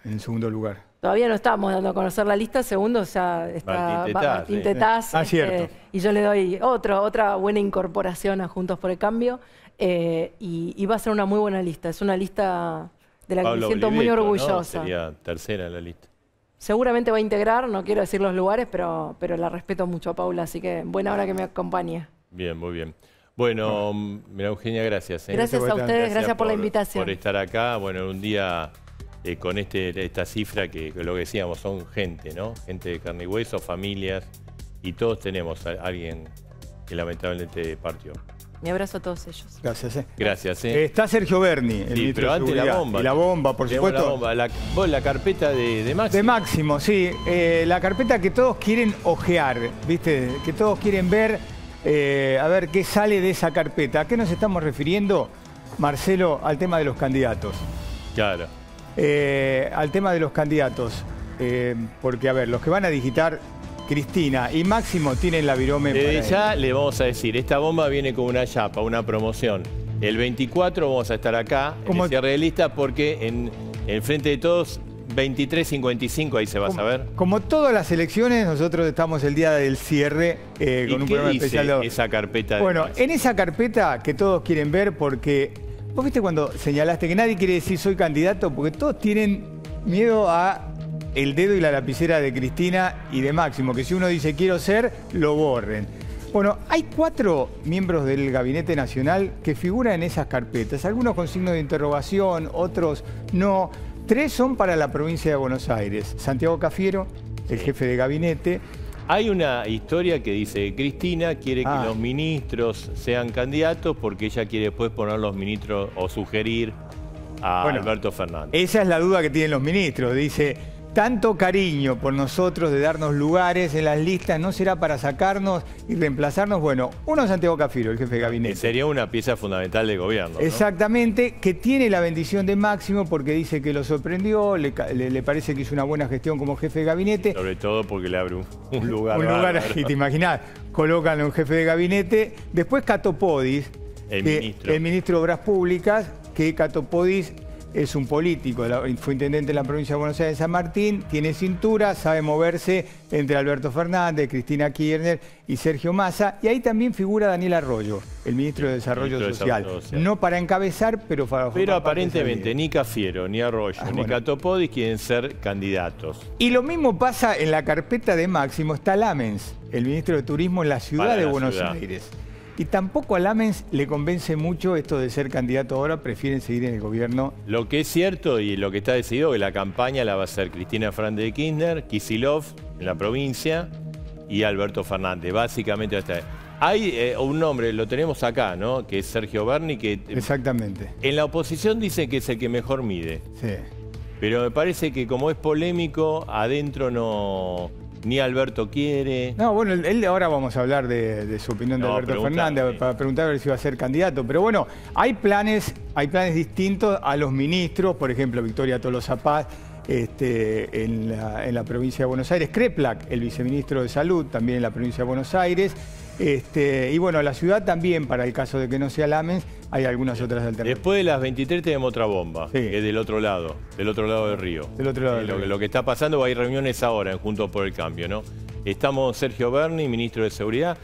en segundo lugar? Todavía no estamos dando a conocer la lista, segundo ya está Martín Tetaz, cierto. Y yo le doy otra buena incorporación a Juntos por el Cambio, y va a ser una muy buena lista, es una lista de la que me siento muy orgullosa. ¿No? Sería tercera en la lista. Seguramente va a integrar, no quiero decir los lugares, pero la respeto mucho a Paula, así que buena hora que me acompañe. Bien, muy bien. Bueno, María Eugenia, gracias. Gracias a ustedes, gracias por la invitación. Por estar acá, bueno, un día con esta cifra que lo que decíamos, son gente, ¿no? Gente de carne y hueso, familias, y todos tenemos a alguien que lamentablemente partió. Mi abrazo a todos ellos. Gracias. Gracias. Está Sergio Berni, el ministro pero de antes Seguridad. la bomba. Y la bomba, por supuesto. La carpeta de Máximo. De Máximo, sí. La carpeta que todos quieren ojear, ¿viste? Que todos quieren ver, a ver qué sale de esa carpeta. ¿A qué nos estamos refiriendo, Marcelo? Al tema de los candidatos. Claro. Al tema de los candidatos. Porque, a ver, los que van a digitar... Cristina y Máximo tienen la virome para Desde ya le vamos a decir, esta bomba viene con una chapa, una promoción. El 24 vamos a estar acá, en el cierre de lista, porque en Frente de Todos, 23:55, ahí se va a saber. Como todas las elecciones, nosotros estamos el día del cierre con un programa especial. ¿Qué dice esa carpeta? Bueno, en esa carpeta que todos quieren ver, porque vos viste cuando señalaste que nadie quiere decir soy candidato, porque todos tienen miedo a el dedo y la lapicera de Cristina y de Máximo, que si uno dice quiero ser, lo borren. Bueno, hay 4 miembros del Gabinete Nacional que figuran en esas carpetas, algunos con signos de interrogación, otros no. 3 son para la provincia de Buenos Aires. Santiago Cafiero, el jefe de gabinete. Hay una historia que dice que Cristina quiere que los ministros sean candidatos porque ella quiere después poner los ministros o sugerir a Alberto Fernández. Esa es la duda que tienen los ministros. Dice... Tanto cariño por nosotros de darnos lugares en las listas, ¿no será para sacarnos y reemplazarnos? Bueno, uno es Santiago Cafiero, el jefe de gabinete. Sería una pieza fundamental del gobierno, ¿no? Exactamente, que tiene la bendición de Máximo porque dice que lo sorprendió, le parece que hizo una buena gestión como jefe de gabinete. Sobre todo porque le abre un lugar. Un lugar, y te imaginás, colocan a un jefe de gabinete. Después Cato Podis, el ministro de Obras Públicas, que Cato Podis... Es un político, fue intendente en la provincia de Buenos Aires de San Martín, tiene cintura, sabe moverse entre Alberto Fernández, Cristina Kirchner y Sergio Massa. Y ahí también figura Daniel Arroyo, el ministro de Desarrollo Social. No para encabezar, pero para... Pero aparentemente ni Cafiero, ni Arroyo, ni Cato Podis quieren ser candidatos. Y lo mismo pasa en la carpeta de Máximo, está Lamens, el ministro de Turismo en la ciudad de Buenos Aires. Y tampoco a Lamens le convence mucho esto de ser candidato ahora, prefieren seguir en el gobierno. Lo que es cierto y lo que está decidido es que la campaña la va a hacer Cristina Fernández de Kirchner, Kicillof en la provincia y Alberto Fernández. Básicamente hasta hay un nombre, lo tenemos acá, ¿no? Que es Sergio Berni, que exactamente. En la oposición dice que es el que mejor mide. Sí. Pero me parece que como es polémico, adentro no... Ni Alberto quiere. No, bueno, él ahora vamos a hablar de su opinión de Alberto Fernández, para preguntar si va a ser candidato. Pero bueno, hay planes distintos a los ministros, por ejemplo, Victoria Tolosa Paz en la provincia de Buenos Aires, Kreplak, el viceministro de Salud, también en la provincia de Buenos Aires. Y bueno, la ciudad también, para el caso de que no sea Lamens, hay algunas otras alternativas. Después de las 23 tenemos otra bomba, que es del otro lado del río. Del otro lado del río. Lo que está pasando, hay reuniones ahora en Juntos por el Cambio, ¿no? Estamos Sergio Berni, ministro de Seguridad.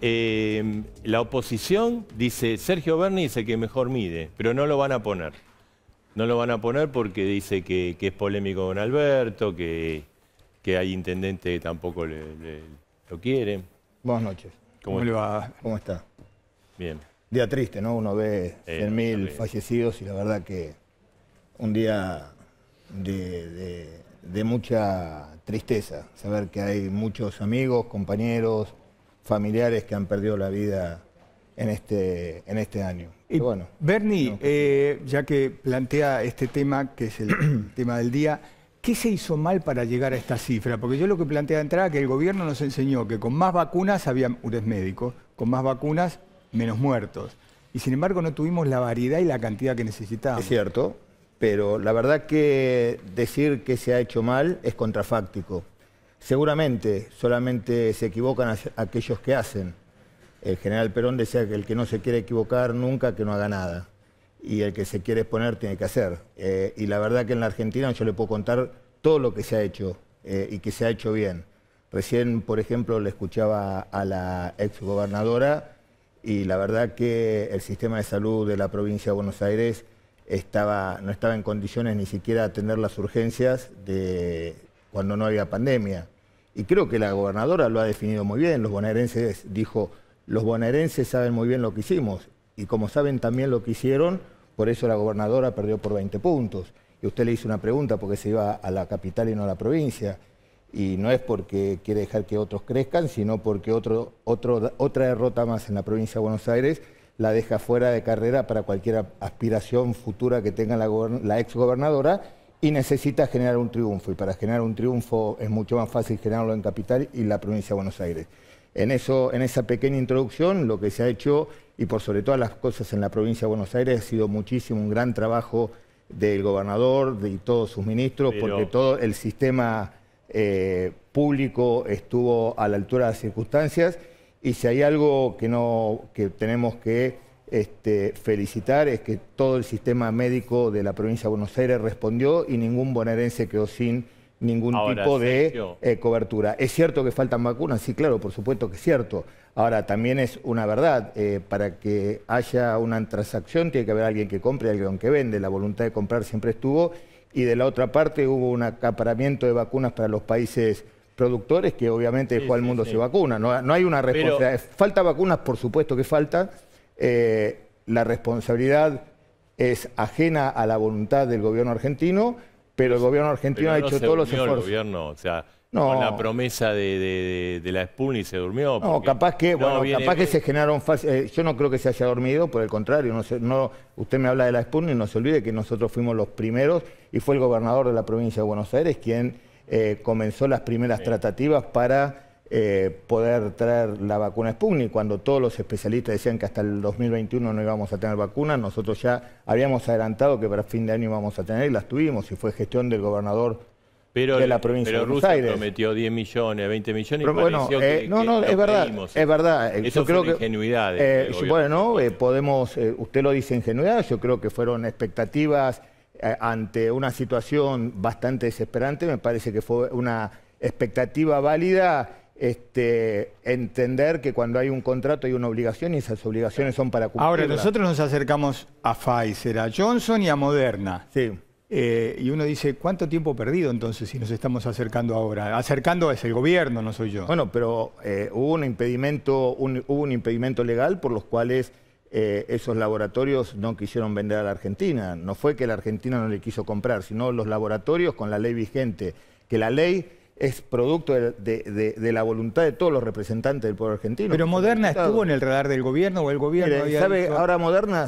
La oposición dice, Sergio Berni es el que mejor mide, pero no lo van a poner. No lo van a poner porque dice que es polémico con Alberto, que hay intendente que tampoco lo quiere. Buenas noches. ¿Cómo le va? ¿Cómo está? Bien. Día triste, ¿no? Uno ve 100.000 fallecidos y la verdad que un día de mucha tristeza. Saber que hay muchos amigos, compañeros, familiares que han perdido la vida en este año. Y bueno, Bernie, ya que plantea este tema, que es el tema del día, ¿qué se hizo mal para llegar a esta cifra? Porque yo lo que planteé de entrada, que el gobierno nos enseñó que con más vacunas, usted es médico, con más vacunas, menos muertos. Y sin embargo no tuvimos la variedad y la cantidad que necesitábamos. Es cierto, pero la verdad que decir que se ha hecho mal es contrafáctico. Seguramente solamente se equivocan aquellos que hacen. El general Perón decía que el que no se quiere equivocar nunca, que no haga nada. Y el que se quiere exponer tiene que hacer. Y la verdad que en la Argentina yo le puedo contar todo lo que se ha hecho y que se ha hecho bien. Recién, por ejemplo, le escuchaba a la exgobernadora y la verdad que el sistema de salud de la provincia de Buenos Aires no estaba en condiciones ni siquiera de atender las urgencias de cuando no había pandemia. Y creo que la gobernadora lo ha definido muy bien. Los bonaerenses, dijo, los bonaerenses saben muy bien lo que hicimos. Y como saben también lo que hicieron, por eso la gobernadora perdió por 20 puntos. Y usted le hizo una pregunta porque se iba a la capital y no a la provincia. Y no es porque quiere dejar que otros crezcan, sino porque otra derrota más en la provincia de Buenos Aires la deja fuera de carrera para cualquier aspiración futura que tenga la exgobernadora y necesita generar un triunfo. Y para generar un triunfo es mucho más fácil generarlo en capital y la provincia de Buenos Aires. En esa pequeña introducción, lo que se ha hecho, y por sobre todas las cosas en la provincia de Buenos Aires, ha sido muchísimo, un gran trabajo del gobernador y todos sus ministros, porque todo el sistema público estuvo a la altura de las circunstancias, y si hay algo que tenemos que felicitar es que todo el sistema médico de la provincia de Buenos Aires respondió y ningún bonaerense quedó sin ningún tipo de cobertura. ¿Es cierto que faltan vacunas? Sí, claro, por supuesto que es cierto. Ahora, también es una verdad, para que haya una transacción tiene que haber alguien que compre y alguien que vende. La voluntad de comprar siempre estuvo, y de la otra parte hubo un acaparamiento de vacunas para los países productores, que obviamente después el mundo se vacuna. No hay una responsabilidad. ¿Falta vacunas? Por supuesto que falta. La responsabilidad es ajena a la voluntad del gobierno argentino, pero el gobierno argentino ha hecho todos los esfuerzos. El gobierno, o sea, con la promesa de la Sputnik se durmió. No, capaz que se generaron yo no creo que se haya dormido, por el contrario. Usted me habla de la Sputnik, no se olvide que nosotros fuimos los primeros y fue el gobernador de la provincia de Buenos Aires quien comenzó las primeras tratativas para poder traer la vacuna Sputnik. Cuando todos los especialistas decían que hasta el 2021 no íbamos a tener vacunas, nosotros ya habíamos adelantado que para fin de año íbamos a tener y las tuvimos, y fue gestión del gobernador de la provincia de Buenos Aires. Pero Rusia prometió 10 millones, 20 millones pero, y pareció es verdad, es verdad. Eso fue una ingenuidad. Usted lo dice ingenuidad, yo creo que fueron expectativas ante una situación bastante desesperante. Me parece que fue una expectativa válida entender que cuando hay un contrato hay una obligación y esas obligaciones son para cumplirla. Ahora, nosotros nos acercamos a Pfizer, a Johnson y a Moderna. Sí. Y uno dice, ¿cuánto tiempo perdido entonces si nos estamos acercando ahora? Acercando es el gobierno, no soy yo. Bueno, pero hubo un impedimento legal por los cuales esos laboratorios no quisieron vender a la Argentina. No fue que la Argentina no le quiso comprar, sino los laboratorios con la ley vigente, que la ley es producto de la voluntad de todos los representantes del pueblo argentino. ¿Pero Moderna estuvo en el radar del gobierno o el gobierno había dicho... Ahora Moderna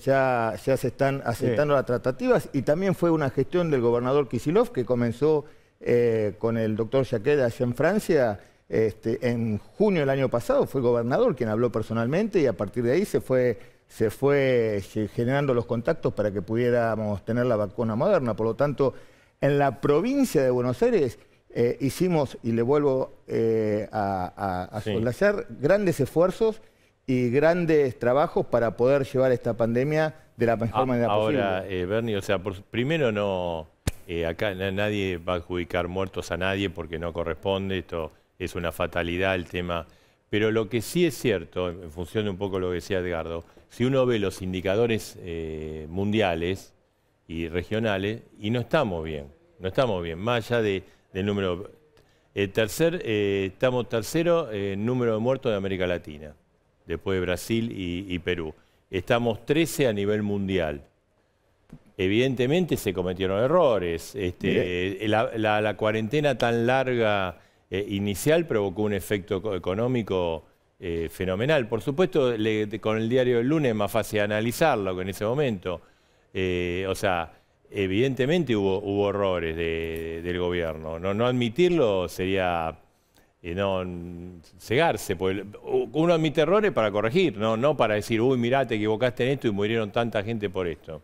ya se están aceptando las tratativas, y también fue una gestión del gobernador Kicillof que comenzó con el doctor Jacquet allá en Francia. En junio del año pasado fue el gobernador quien habló personalmente, y a partir de ahí se fue generando los contactos para que pudiéramos tener la vacuna Moderna. Por lo tanto, en la provincia de Buenos Aires hicimos, y le vuelvo a soslayar, grandes esfuerzos y grandes trabajos para poder llevar esta pandemia de la mejor manera posible. Ahora, Bernie, o sea, primero no, acá nadie va a adjudicar muertos a nadie porque no corresponde, esto es una fatalidad el tema. Pero lo que sí es cierto, en función de un poco lo que decía Edgardo, si uno ve los indicadores mundiales y regionales, y no estamos bien, más allá del número. Estamos tercero en número de muertos de América Latina, después de Brasil y Perú. Estamos 13 a nivel mundial. Evidentemente se cometieron errores. La cuarentena tan larga inicial provocó un efecto económico fenomenal. Por supuesto, con el diario del lunes es más fácil analizarlo que en ese momento. O sea, evidentemente hubo errores del gobierno. No admitirlo sería cegarse. Porque uno admite errores para corregir, no para decir, uy, mirá, te equivocaste en esto y murieron tanta gente por esto.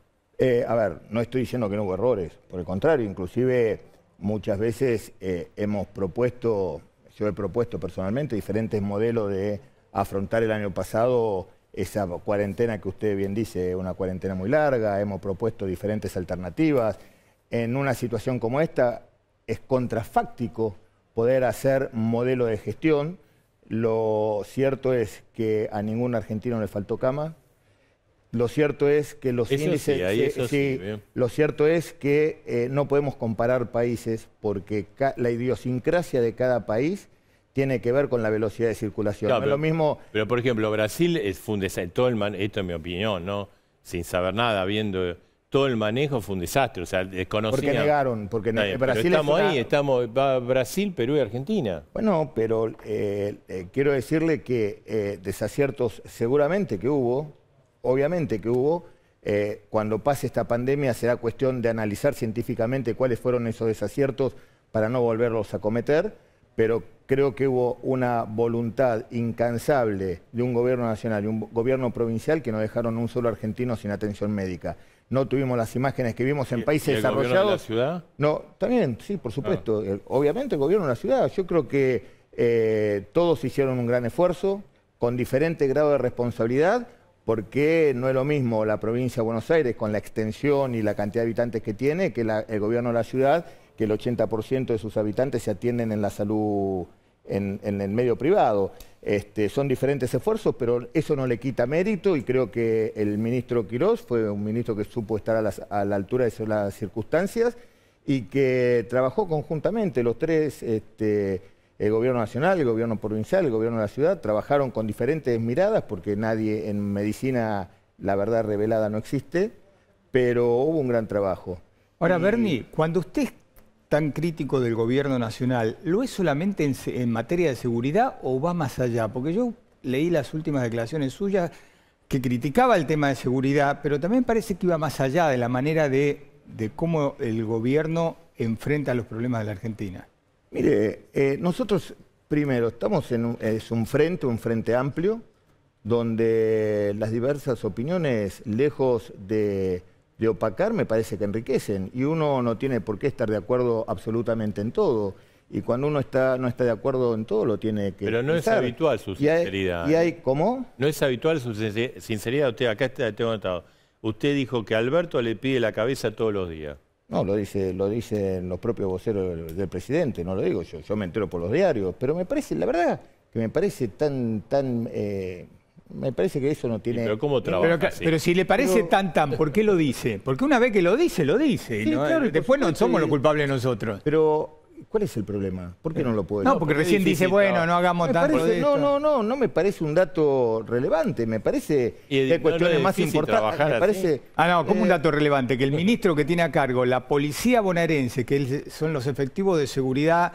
A ver, no estoy diciendo que no hubo errores. Por el contrario, inclusive muchas veces yo he propuesto personalmente diferentes modelos de afrontar el año pasado esa cuarentena que usted bien dice, una cuarentena muy larga. Hemos propuesto diferentes alternativas. En una situación como esta es contrafáctico poder hacer modelo de gestión. Lo cierto es que a ningún argentino le faltó cama. Lo cierto es que los índices... Lo cierto es que no podemos comparar países porque la idiosincrasia de cada país tiene que ver con la velocidad de circulación. Claro, no es lo mismo... Pero, por ejemplo, Brasil fue un desastre. Esto es mi opinión, ¿no? Sin saber nada, viendo... Todo el manejo fue un desastre, o sea, desconocían... Porque negaron, porque Brasil estamos va Brasil, Perú y Argentina. Bueno, pero quiero decirle que desaciertos seguramente que hubo, obviamente que hubo. Cuando pase esta pandemia será cuestión de analizar científicamente cuáles fueron esos desaciertos para no volverlos a cometer, pero creo que hubo una voluntad incansable de un gobierno nacional y un gobierno provincial que no dejaron un solo argentino sin atención médica. No tuvimos las imágenes que vimos en países desarrollados. ¿El gobierno de la ciudad? No, también, sí, por supuesto. Obviamente el gobierno de la ciudad. Yo creo que todos hicieron un gran esfuerzo, con diferente grado de responsabilidad, porque no es lo mismo la provincia de Buenos Aires, con la extensión y la cantidad de habitantes que tiene, que el gobierno de la ciudad, que el 80% de sus habitantes se atienden en la salud en el medio privado. Son diferentes esfuerzos, pero eso no le quita mérito y creo que el ministro Quirós fue un ministro que supo estar a la altura de las circunstancias y que trabajó conjuntamente. Los tres, el gobierno nacional, el gobierno provincial, el gobierno de la ciudad, trabajaron con diferentes miradas porque nadie en medicina, la verdad revelada no existe, pero hubo un gran trabajo. Ahora, Bernie, cuando usted es tan crítico del gobierno nacional, ¿lo es solamente en materia de seguridad o va más allá? Porque yo leí las últimas declaraciones suyas que criticaba el tema de seguridad, pero también parece que iba más allá de la manera de cómo el gobierno enfrenta los problemas de la Argentina. Mire, nosotros primero estamos es un frente amplio, donde las diversas opiniones, lejos de opacar, me parece que enriquecen. Y uno no tiene por qué estar de acuerdo absolutamente en todo. Y cuando uno no está de acuerdo en todo, lo tiene que... Pero no pensar. Es habitual su sinceridad. ¿Cómo? No es habitual su sinceridad. Usted, acá tengo notado. Usted dijo que Alberto le pide la cabeza todos los días. No, lo dicen los propios voceros del presidente, no lo digo yo. Yo me entero por los diarios. Pero me parece, la verdad, que me parece me parece que eso no tiene... ¿Pero cómo trabaja? Pero si le parece tan, ¿por qué lo dice? Porque una vez que lo dice, lo dice. Sí, ¿no? Claro, después no somos los culpables nosotros. Pero, ¿cuál es el problema? ¿Por qué no lo puede decir? No, porque recién dice, bueno, no hagamos tanto de esto. No me parece un dato relevante. Me parece que hay cuestiones más importantes. ¿Cómo un dato relevante? Que el ministro que tiene a cargo la policía bonaerense, que son los efectivos de seguridad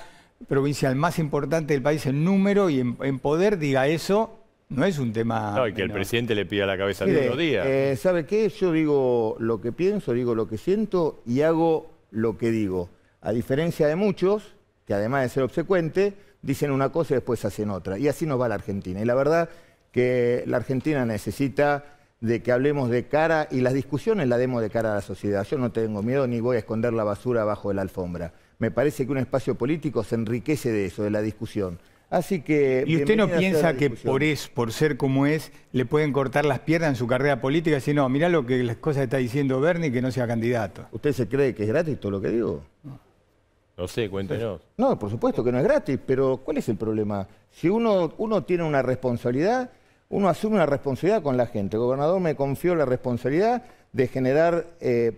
provincial más importantes del país en número y en poder, diga eso... No es un tema... No, y que el presidente le pida la cabeza todos los días. ¿Sabe qué? Yo digo lo que pienso, digo lo que siento y hago lo que digo. A diferencia de muchos, que además de ser obsecuente, dicen una cosa y después hacen otra. Y así nos va la Argentina. Y la verdad que la Argentina necesita de que hablemos de cara y las discusiones las demos de cara a la sociedad. Yo no tengo miedo ni voy a esconder la basura abajo de la alfombra. Me parece que un espacio político se enriquece de eso, de la discusión. Así que... ¿Y usted no piensa que por ser como es, le pueden cortar las piernas en su carrera política? Si no, mirá lo que las cosas está diciendo Bernie, que no sea candidato. ¿Usted se cree que es gratis todo lo que digo? No sé, cuéntenos. No, por supuesto que no es gratis, pero ¿cuál es el problema? Si uno tiene una responsabilidad, uno asume una responsabilidad con la gente. El gobernador me confió la responsabilidad de generar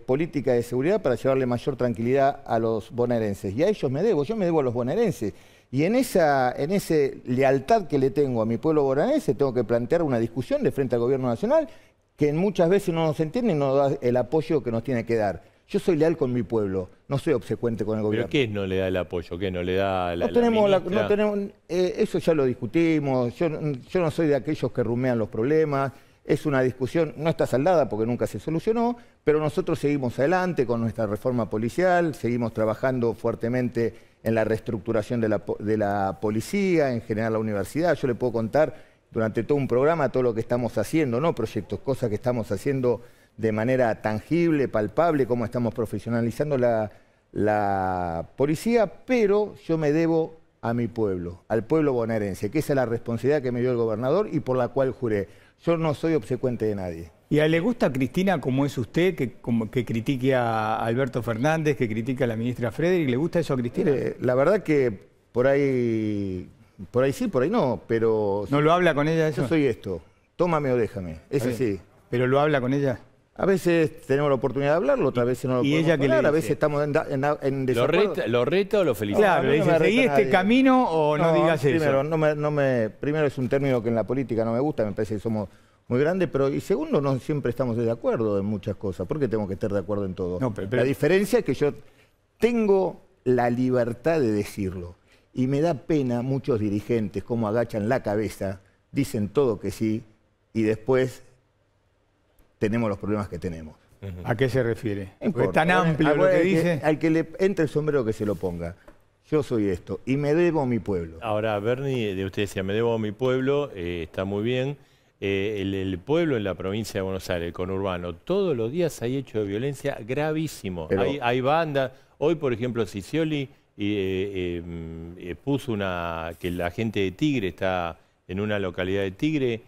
política de seguridad para llevarle mayor tranquilidad a los bonaerenses. Y a ellos me debo, yo me debo a los bonaerenses. Y en esa lealtad que le tengo a mi pueblo bonaerense, tengo que plantear una discusión de frente al gobierno nacional que muchas veces no nos entiende y no nos da el apoyo que nos tiene que dar. Yo soy leal con mi pueblo, no soy obsecuente con el gobierno. ¿Pero qué no le da el apoyo? ¿Qué no le da la eso ya lo discutimos, yo no soy de aquellos que rumean los problemas, es una discusión, no está saldada porque nunca se solucionó, pero nosotros seguimos adelante con nuestra reforma policial, seguimos trabajando fuertemente en la reestructuración de la policía, en general la universidad. Yo le puedo contar durante todo un programa todo lo que estamos haciendo, no proyectos, cosas que estamos haciendo de manera tangible, palpable, cómo estamos profesionalizando la policía, pero yo me debo a mi pueblo, al pueblo bonaerense, que esa es la responsabilidad que me dio el gobernador y por la cual juré. Yo no soy obsecuente de nadie. ¿Y le gusta a Cristina como es usted, que critique a Alberto Fernández, que critique a la ministra Frederick? ¿Le gusta eso a Cristina? La verdad que por ahí sí, por ahí no, pero... ¿No lo habla con ella eso? Yo soy esto, tómame o déjame, es así. ¿Pero lo habla con ella? A veces tenemos la oportunidad de hablarlo, otras veces no lo podemos hablar, a veces estamos en desacuerdo. ¿Lo reta o lo felicita? Claro, le dice, ¿seguí este camino o no digas primero, eso? Primero es un término que en la política no me gusta, me parece que somos muy grandes, pero y segundo, no siempre estamos de acuerdo en muchas cosas. ¿Por qué tengo que estar de acuerdo en todo? No, la diferencia es que yo tengo la libertad de decirlo. Y me da pena muchos dirigentes cómo agachan la cabeza, dicen todo que sí, y después tenemos los problemas que tenemos. ¿A qué se refiere? Es tan amplio lo que dice. Al que le entre el sombrero que se lo ponga. Yo soy esto y me debo a mi pueblo. Ahora, Bernie, usted decía, me debo a mi pueblo, está muy bien. El pueblo en la provincia de Buenos Aires, el conurbano, todos los días hay hechos de violencia gravísimos. Hay bandas. Hoy, por ejemplo, Scioli puso que la gente de Tigre está en una localidad de Tigre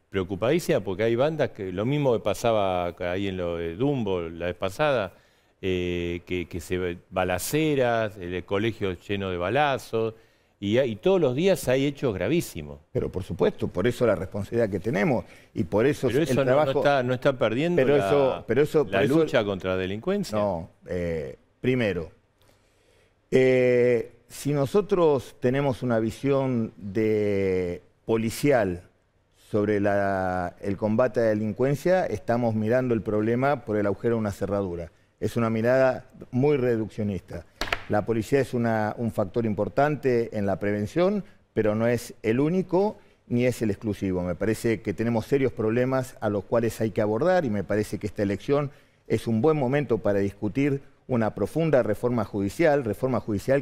preocupadísima porque hay bandas, que lo mismo que pasaba ahí en lo de Dumbo la vez pasada, que se balaceras, el colegio lleno de balazos, y todos los días hay hechos gravísimos. Pero por supuesto, por eso la responsabilidad que tenemos y por eso pero eso el trabajo... no está perdiendo la lucha contra la delincuencia. No, primero, si nosotros tenemos una visión policial sobre el combate a la delincuencia, estamos mirando el problema por el agujero de una cerradura. Es una mirada muy reduccionista. La policía es un factor importante en la prevención, pero no es el único ni es el exclusivo. Me parece que tenemos serios problemas a los cuales hay que abordar y me parece que esta elección es un buen momento para discutir una profunda reforma judicial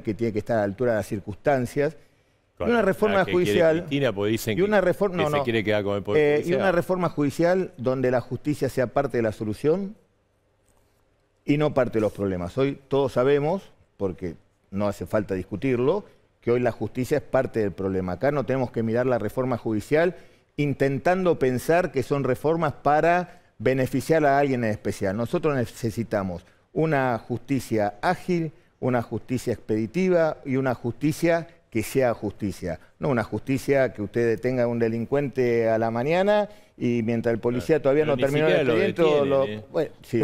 que tiene que estar a la altura de las circunstancias. Y una reforma judicial y una reforma se quiere quedar con el poder judicial. Y una reforma judicial donde la justicia sea parte de la solución y no parte de los problemas. Hoy todos sabemos, porque no hace falta discutirlo, que hoy la justicia es parte del problema. Acá no tenemos que mirar la reforma judicial intentando pensar que son reformas para beneficiar a alguien en especial. Nosotros necesitamos una justicia ágil, una justicia expeditiva y una justicia que sea justicia. No una justicia que usted detenga a un delincuente a la mañana y mientras el policía todavía no terminó el expediente,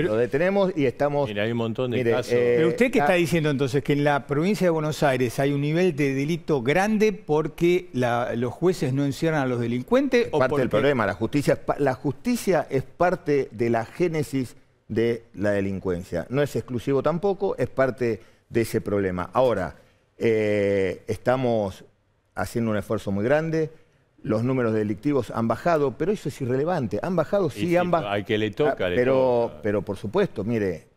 lo detenemos y estamos... Mira, hay un montón de casos. Pero usted qué está diciendo entonces, que en la provincia de Buenos Aires hay un nivel de delito grande porque los jueces no encierran a los delincuentes. Es parte del problema, la justicia es parte de la génesis de la delincuencia. No es exclusivo tampoco, es parte de ese problema. Ahora, estamos haciendo un esfuerzo muy grande, los números delictivos han bajado, pero eso es irrelevante. Han bajado, sí, han bajado. Al que le toca, pero por supuesto, mire,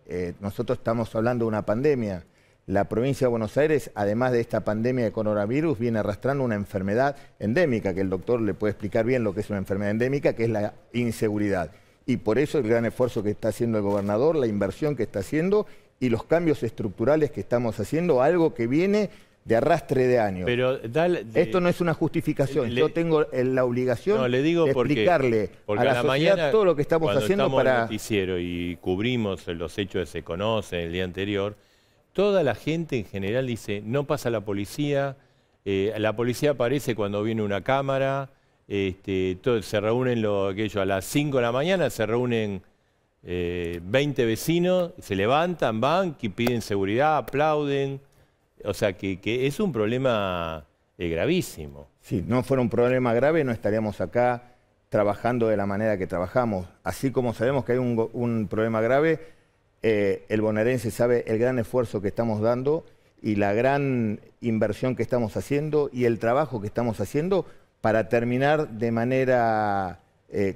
nosotros estamos hablando de una pandemia. La provincia de Buenos Aires, además de esta pandemia de coronavirus, viene arrastrando una enfermedad endémica, que el doctor le puede explicar bien lo que es una enfermedad endémica, que es la inseguridad. Y por eso el gran esfuerzo que está haciendo el gobernador, la inversión que está haciendo y los cambios estructurales que estamos haciendo, algo que viene de arrastre de años. Pero esto no es una justificación. Yo tengo la obligación de explicarle porque a la sociedad todo lo que estamos haciendo estamos en el noticiero y cubrimos los hechos que se conocen el día anterior, toda la gente en general dice, no pasa la policía aparece cuando viene una cámara, se reúnen aquello a las 5 de la mañana, se reúnen 20 vecinos, se levantan, van, que piden seguridad, aplauden. O sea, que es un problema gravísimo. Si no fuera un problema grave, no estaríamos acá trabajando de la manera que trabajamos. Así como sabemos que hay un problema grave, el bonaerense sabe el gran esfuerzo que estamos dando y la gran inversión que estamos haciendo y el trabajo que estamos haciendo para terminar de manera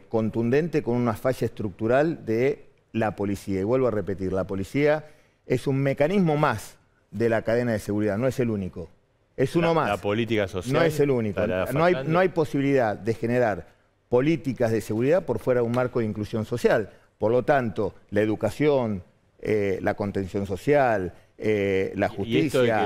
contundente con una falla estructural de la policía. Y vuelvo a repetir, la policía es un mecanismo más de la cadena de seguridad, no es el único. Es uno más. La política social. No es el único. No hay posibilidad de generar políticas de seguridad por fuera de un marco de inclusión social. Por lo tanto, la educación, la contención social, la justicia,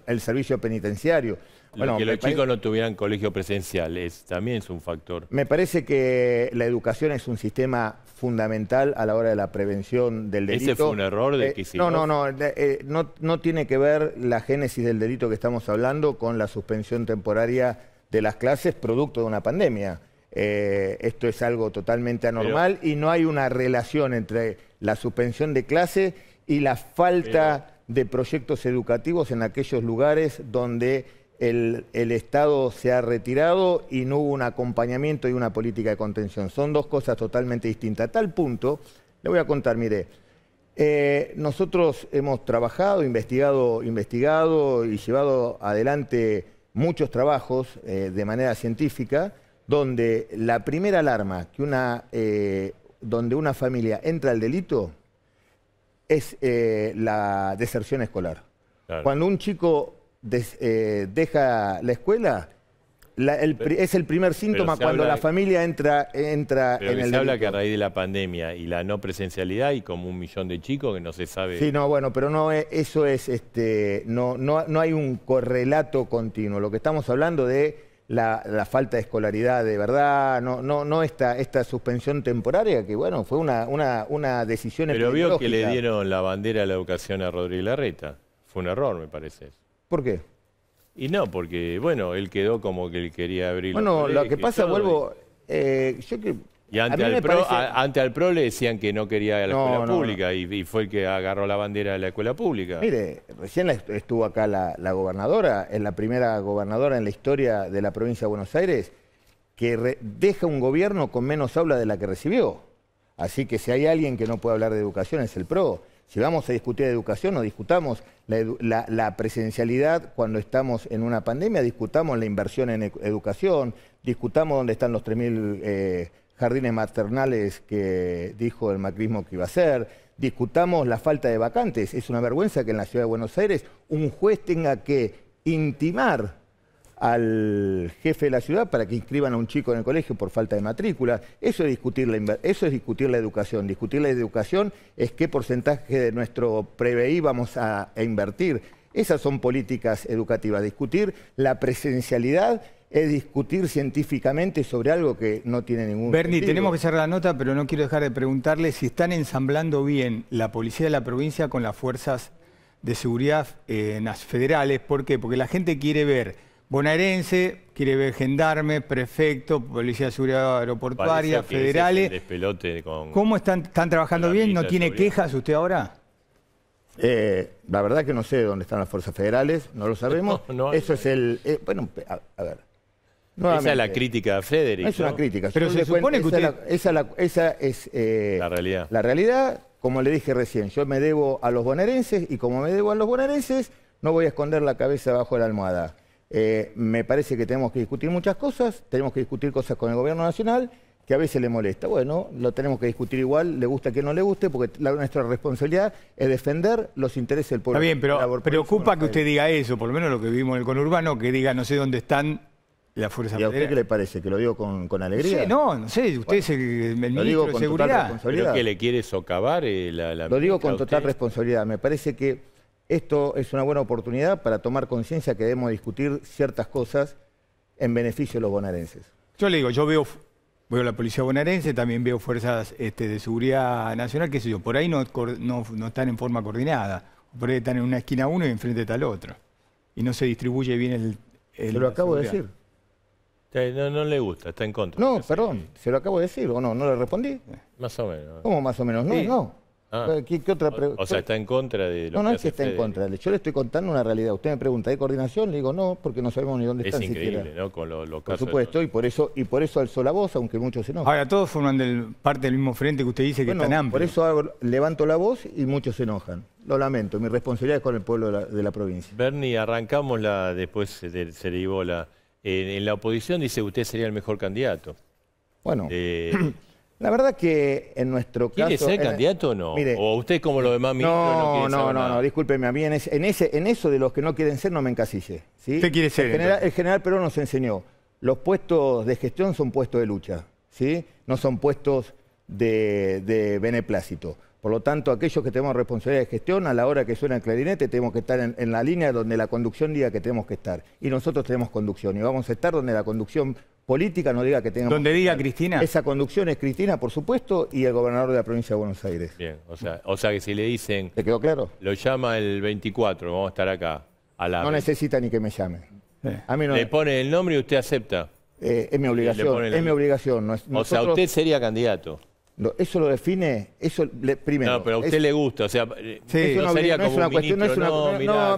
el servicio penitenciario. Bueno, que los chicos no tuvieran colegio presencial también es un factor. Me parece que la educación es un sistema fundamental a la hora de la prevención del delito. ¿Ese fue un error de Kicillof? No tiene que ver la génesis del delito que estamos hablando con la suspensión temporaria de las clases producto de una pandemia. Esto es algo totalmente anormal y no hay una relación entre la suspensión de clase y la falta de proyectos educativos en aquellos lugares donde el Estado se ha retirado y no hubo un acompañamiento y una política de contención. Son dos cosas totalmente distintas. A tal punto, le voy a contar, mire, nosotros hemos trabajado, investigado y llevado adelante muchos trabajos de manera científica, donde la primera alarma donde una familia entra al delito es la deserción escolar. Claro. Cuando un chico deja la escuela, es el primer síntoma cuando la familia entra en el delito. Se habla que a raíz de la pandemia y la no presencialidad hay como 1 millón de chicos que no se sabe... Sí, no, bueno, pero no eso es, no hay un correlato continuo. Lo que estamos hablando de la falta de escolaridad de verdad, no esta suspensión temporaria, que bueno, fue una decisión epidemiológica. Pero vio que le dieron la bandera a la educación a Rodríguez Larreta. Fue un error, me parece. ¿Por qué? Y no, porque, bueno, él quedó como que él quería abrir... Bueno, lo que pasa, vuelvo... Y ante al PRO le decían que no quería la escuela pública y fue el que agarró la bandera de la escuela pública. Mire, recién estuvo acá la gobernadora, es la primera gobernadora en la historia de la provincia de Buenos Aires que deja un gobierno con menos aula de la que recibió. Así que si hay alguien que no puede hablar de educación es el PRO. Si vamos a discutir de educación, no discutamos la presencialidad cuando estamos en una pandemia, discutamos la inversión en educación, discutamos dónde están los 3.000 jardines maternales que dijo el macrismo que iba a hacer, discutamos la falta de vacantes. Es una vergüenza que en la ciudad de Buenos Aires un juez tenga que intimar al jefe de la ciudad para que inscriban a un chico en el colegio por falta de matrícula. Eso es discutir la educación. Discutir la educación es qué porcentaje de nuestro PBI vamos a invertir. Esas son políticas educativas. Discutir la presencialidad es discutir científicamente sobre algo que no tiene ningún Bernie, sentido. tenemos que cerrar la nota, pero no quiero dejar de preguntarle si están ensamblando bien la policía de la provincia con las fuerzas de seguridad federales. ¿Por qué? Porque la gente quiere ver bonaerense, quiere ver gendarme, prefecto, policía de seguridad aeroportuaria, federales. ¿Cómo están trabajando bien? ¿No tiene quejas usted ahora? La verdad que no sé dónde están las fuerzas federales, no lo sabemos. Eso es el... bueno, a ver. Esa es la crítica a Federico. Es una crítica. Pero se supone que usted... Esa es la realidad. La realidad, como le dije recién, yo me debo a los bonaerenses y como me debo a los bonaerenses, no voy a esconder la cabeza bajo la almohada. Me parece que tenemos que discutir muchas cosas, tenemos que discutir cosas con el gobierno nacional que a veces le molesta. Bueno, lo tenemos que discutir igual, le gusta que no le guste, porque nuestra responsabilidad es defender los intereses del pueblo. Está bien, pero preocupa que usted diga eso, por lo menos lo que vimos en el conurbano, que diga no sé dónde están las fuerzas federales. ¿Y a usted qué le parece? ¿Que lo digo con alegría? Sí, no sé, usted es el ministro de Seguridad. ¿Pero que le quiere socavar Lo digo con total responsabilidad. Me parece que esto es una buena oportunidad para tomar conciencia que debemos discutir ciertas cosas en beneficio de los bonaerenses. Yo le digo, yo veo la policía bonaerense, también veo fuerzas de seguridad nacional, qué sé yo, por ahí no están en forma coordinada. Por ahí están en una esquina uno y enfrente está el otro. Y no se distribuye bien Se lo acabo de decir. No le gusta, está en contra. No, perdón, se lo acabo de decir, ¿o no? ¿No le respondí? Más o menos. ¿Cómo más o menos? No, sí. no. ¿Qué otra o sea, está en contra de lo que No, es que está en contra. Yo le estoy contando una realidad. Usted me pregunta, ¿hay coordinación? Le digo, no, porque no sabemos ni dónde están siquiera. Es increíble, ¿no? Con los casos. Por supuesto, y por eso alzó la voz, aunque muchos se enojan. Ahora, todos forman parte del mismo frente que usted dice que es tan amplio. Por eso levanto la voz y muchos se enojan. Lo lamento, mi responsabilidad es con el pueblo de la provincia. Bernie, arrancamos después se derivó en la oposición dice que usted sería el mejor candidato. Bueno, la verdad que en nuestro caso... ¿Quiere ser candidato o no? Mire, ¿O usted como los demás ministros no, discúlpeme, a mí en eso de los que no quieren ser no me encasille. ¿Sí? ¿Usted quiere ser? El general Perón nos enseñó, los puestos de gestión son puestos de lucha, ¿sí? No son puestos de beneplácito. Por lo tanto, aquellos que tenemos responsabilidad de gestión, a la hora que suena el clarinete, tenemos que estar en la línea donde la conducción diga que tenemos que estar. Y nosotros tenemos conducción. Y vamos a estar donde la conducción política nos diga que tengamos ¿Donde diga Cristina? Esa conducción es Cristina, por supuesto, y el gobernador de la provincia de Buenos Aires. Bien, o sea que si le dicen... ¿Te quedó claro? Lo llama el 24, vamos a estar acá. No necesita ni que me llame. A mí no. Le pone el nombre y usted acepta. Es mi obligación, es mi obligación. O sea, usted sería candidato. Eso lo define, primero. No, pero a usted le gusta, o sea, sí, no sería como un ministro, no,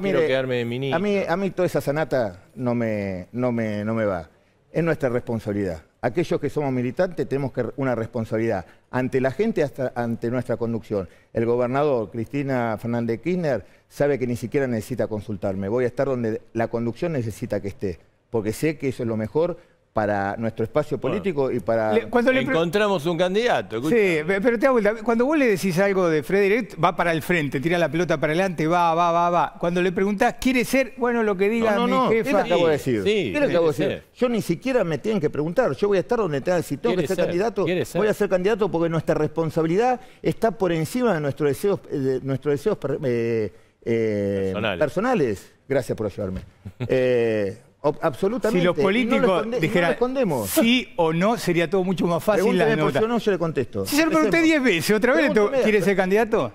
quiero quedarme de ministro. A mí toda esa sanata no me va. Es nuestra responsabilidad. Aquellos que somos militantes tenemos una responsabilidad ante la gente, hasta ante nuestra conducción. El gobernador, Cristina Fernández Kirchner, sabe que ni siquiera necesita consultarme. Voy a estar donde la conducción necesita que esté, porque sé que eso es lo mejor para nuestro espacio político y para... Encontramos un candidato. Escucha. Sí, pero te hago cuando vos le decís algo de Frederick, va para el frente, tira la pelota para adelante, va. Cuando le preguntás, ¿quiere ser? Bueno, lo que diga mi jefa... ¿Qué le acabo de decir? ¿Qué le acabo de decir? Yo ni siquiera me tienen que preguntar. Yo voy a estar donde tenga, si tengo que ser candidato, voy a ser candidato porque nuestra responsabilidad está por encima de nuestros deseos personales. Gracias por ayudarme. Absolutamente. Si los políticos dijeran sí o no, sería todo mucho más fácil. Yo le contesto. Si se lo pregunté 10 veces, ¿otra vez quiere ser candidato?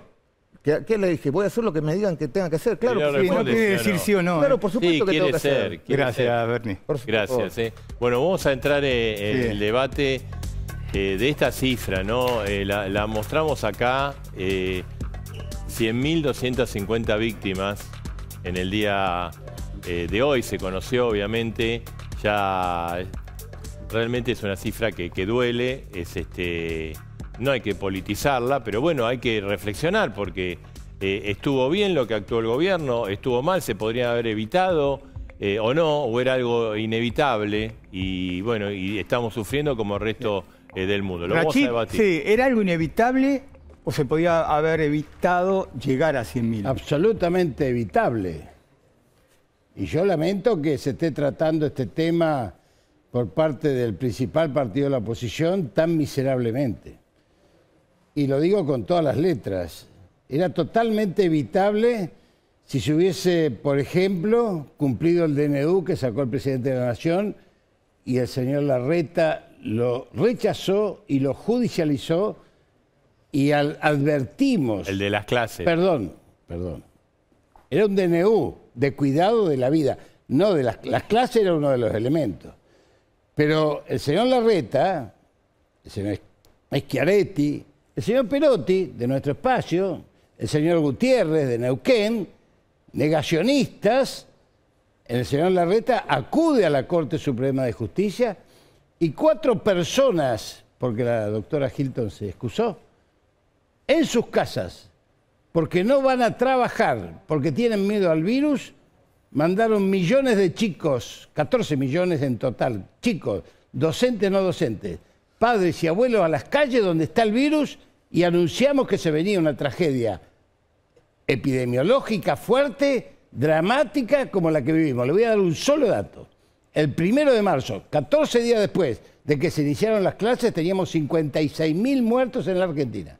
¿Qué le dije? Voy a hacer lo que me digan que tenga que hacer. Claro, sí, no quiere decir sí o no. Claro, por supuesto que tengo que hacer. Gracias, Bernie. Gracias. Bueno, vamos a entrar en el debate de esta cifra, ¿no? La mostramos acá, 100.250 víctimas en el día... de hoy se conoció, obviamente, ya realmente es una cifra que duele, no hay que politizarla, pero bueno, hay que reflexionar porque estuvo bien lo que actuó el gobierno, estuvo mal, se podría haber evitado o no, o era algo inevitable y bueno, y estamos sufriendo como el resto del mundo. Lo vamos a debatir. Sí, ¿era algo inevitable o se podía haber evitado llegar a 100.000? Absolutamente evitable. Y yo lamento que se esté tratando este tema por parte del principal partido de la oposición tan miserablemente. Y lo digo con todas las letras. Era totalmente evitable si se hubiese, por ejemplo, cumplido el DNU que sacó el presidente de la Nación y el señor Larreta lo rechazó y lo judicializó y advertimos... El de las clases. Perdón. Era un DNU de cuidado de la vida. No, las clases era uno de los elementos. Pero el señor Larreta, el señor Schiaretti, el señor Perotti, de nuestro espacio, el señor Gutiérrez, de Neuquén, negacionistas, el señor Larreta acude a la Corte Suprema de Justicia y 4 personas, porque la doctora Hilton se excusó, en sus casas, porque no van a trabajar, porque tienen miedo al virus, mandaron millones de chicos, 14 millones en total, chicos, docentes, no docentes, padres y abuelos a las calles donde está el virus y anunciamos que se venía una tragedia epidemiológica fuerte, dramática, como la que vivimos. Le voy a dar un solo dato. El 1 de marzo, 14 días después de que se iniciaron las clases, teníamos 56.000 muertos en la Argentina.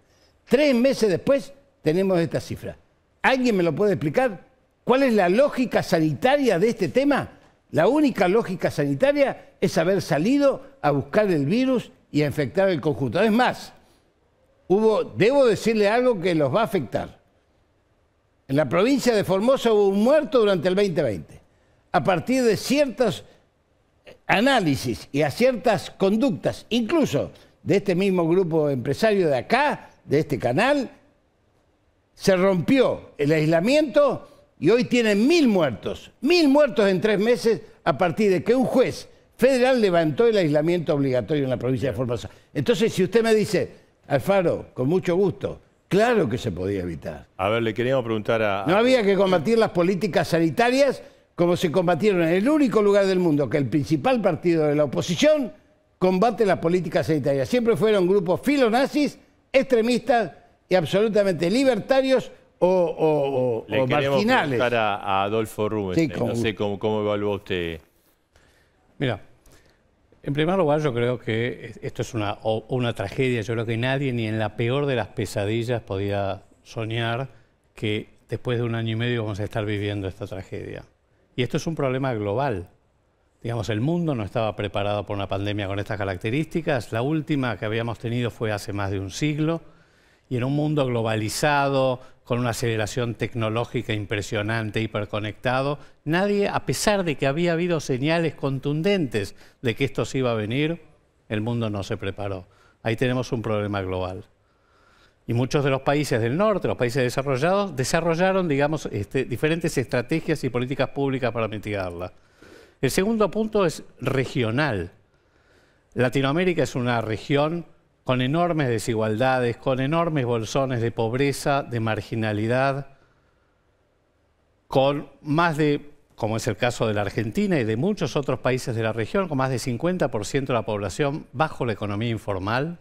3 meses después, tenemos esta cifra. ¿Alguien me lo puede explicar? ¿Cuál es la lógica sanitaria de este tema? La única lógica sanitaria es haber salido a buscar el virus y a infectar el conjunto. Es más, debo decirle algo que los va a afectar. En la provincia de Formosa hubo un muerto durante el 2020. A partir de ciertos análisis y a ciertas conductas, incluso de este mismo grupo empresario de acá, de este canal, se rompió el aislamiento y hoy tienen 1000 muertos. 1000 muertos en 3 meses a partir de que un juez federal levantó el aislamiento obligatorio en la provincia de Formosa. Entonces, si usted me dice, Alfaro, con mucho gusto, claro que se podía evitar. A ver, le queríamos preguntar a... No había que combatir las políticas sanitarias como se combatieron en el único lugar del mundo que el principal partido de la oposición combate las políticas sanitarias. Siempre fueron grupos filonazis, extremistas y absolutamente libertarios o le marginales. Le queremos preguntar a Adolfo Rubens. Sí, no sé cómo evalúa usted. Mira, en primer lugar yo creo que esto es una tragedia. Yo creo que nadie, ni en la peor de las pesadillas, podía soñar que después de 1 año y medio vamos a estar viviendo esta tragedia. Y esto es un problema global. Digamos, el mundo no estaba preparado por una pandemia con estas características. La última que habíamos tenido fue hace más de un siglo. Y en un mundo globalizado, con una aceleración tecnológica impresionante, hiperconectado, nadie, a pesar de que había habido señales contundentes de que esto se iba a venir, el mundo no se preparó. Ahí tenemos un problema global. Y muchos de los países del norte, los países desarrollados, desarrollaron, digamos, diferentes estrategias y políticas públicas para mitigarla. El segundo punto es regional. Latinoamérica es una región con enormes desigualdades, con enormes bolsones de pobreza, de marginalidad, con más de, como es el caso de la Argentina y de muchos otros países de la región, con más de 50% de la población bajo la economía informal.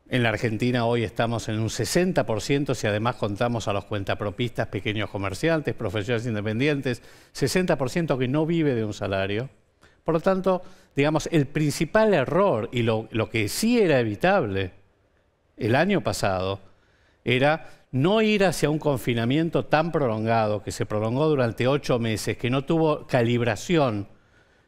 En la Argentina hoy estamos en un 60% si además contamos a los cuentapropistas, pequeños comerciantes, profesionales independientes, 60% que no vive de un salario. Por lo tanto, digamos, el principal error y lo que sí era evitable el año pasado era no ir hacia un confinamiento tan prolongado, que se prolongó durante 8 meses, que no tuvo calibración,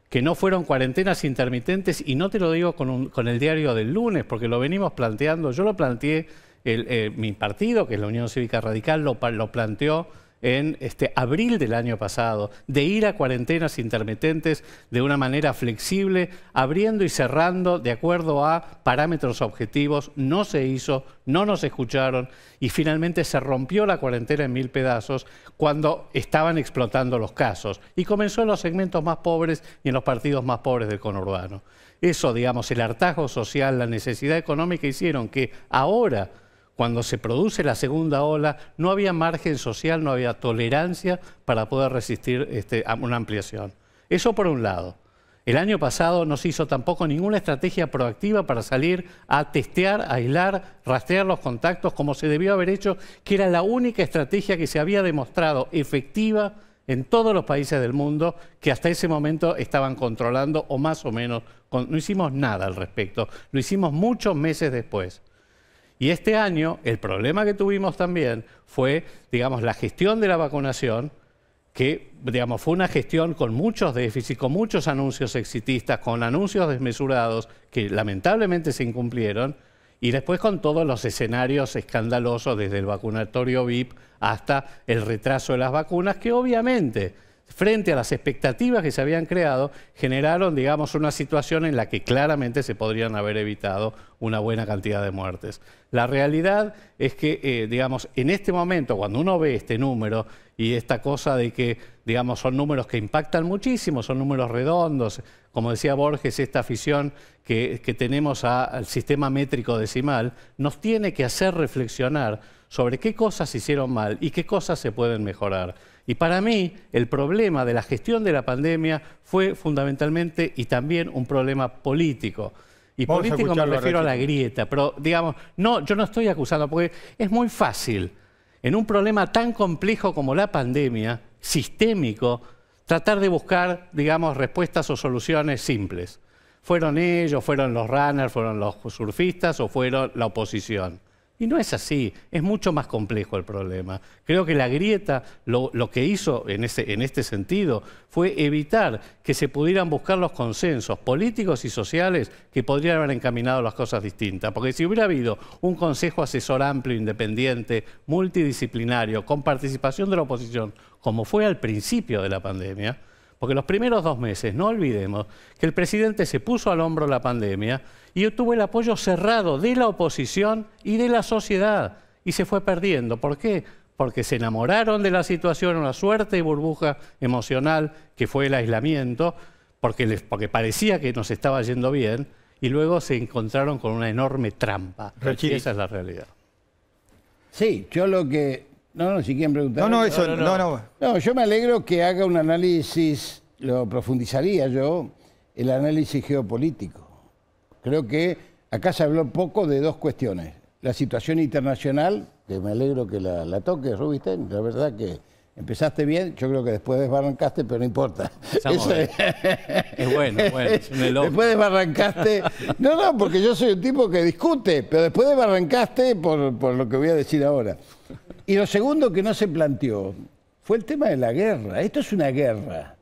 que no fueron cuarentenas intermitentes, y no te lo digo con el diario del lunes, porque lo venimos planteando. Yo lo planteé, mi partido, que es la Unión Cívica Radical, lo planteó en abril del año pasado, de ir a cuarentenas intermitentes de una manera flexible, abriendo y cerrando de acuerdo a parámetros objetivos. No se hizo, no nos escucharon y finalmente se rompió la cuarentena en 1000 pedazos cuando estaban explotando los casos. Y comenzó en los segmentos más pobres y en los partidos más pobres del conurbano. Eso, digamos, el hartazgo social, la necesidad económica hicieron que ahora, cuando se produce la segunda ola, no había margen social, no había tolerancia para poder resistir a una ampliación. Eso por un lado. El año pasado no se hizo tampoco ninguna estrategia proactiva para salir a testear, aislar, rastrear los contactos, como se debió haber hecho, que era la única estrategia que se había demostrado efectiva en todos los países del mundo que hasta ese momento estaban controlando, o más o menos. No hicimos nada al respecto, lo hicimos muchos meses después. Y este año el problema que tuvimos también fue, digamos, la gestión de la vacunación, que, digamos, fue una gestión con muchos déficits, con muchos anuncios exitistas, con anuncios desmesurados que lamentablemente se incumplieron, y después con todos los escenarios escandalosos, desde el vacunatorio VIP hasta el retraso de las vacunas, que obviamente, frente a las expectativas que se habían creado, generaron, digamos, una situación en la que claramente se podrían haber evitado una buena cantidad de muertes. La realidad es que, digamos, en este momento, cuando uno ve este número y esta cosa de que, digamos, son números que impactan muchísimo, son números redondos, como decía Borges, esta afición que tenemos al sistema métrico decimal, nos tiene que hacer reflexionar sobre qué cosas se hicieron mal y qué cosas se pueden mejorar. Y para mí, el problema de la gestión de la pandemia fue fundamentalmente y también un problema político. Y político me refiero a la grieta, pero digamos, no, yo no estoy acusando, porque es muy fácil, en un problema tan complejo como la pandemia, sistémico, tratar de buscar, digamos, respuestas o soluciones simples. Fueron ellos, fueron los runners, fueron los surfistas o fueron la oposición. Y no es así, es mucho más complejo el problema. Creo que la grieta lo que hizo en este sentido fue evitar que se pudieran buscar los consensos políticos y sociales que podrían haber encaminado las cosas distintas. Porque si hubiera habido un consejo asesor amplio, independiente, multidisciplinario, con participación de la oposición, como fue al principio de la pandemia, porque los primeros 2 meses, no olvidemos, que el presidente se puso al hombro la pandemia y obtuvo el apoyo cerrado de la oposición y de la sociedad. y se fue perdiendo. ¿Por qué? Porque se enamoraron de la situación, una suerte y burbuja emocional que fue el aislamiento, porque parecía que nos estaba yendo bien, y luego se encontraron con una enorme trampa. Esa es la realidad. Sí, yo lo que... No, si quieren preguntar... No, yo me alegro que haga un análisis, lo profundizaría yo, el análisis geopolítico. Creo que acá se habló poco de dos cuestiones. La situación internacional, que me alegro que la toques, Rubinstein, la verdad que empezaste bien, yo creo que después desbarrancaste, pero no importa. Es bueno, es un elogio. Después desbarrancaste... No, porque yo soy un tipo que discute, pero después desbarrancaste por lo que voy a decir ahora. Y lo segundo que no se planteó fue el tema de la guerra. Esto es una guerra.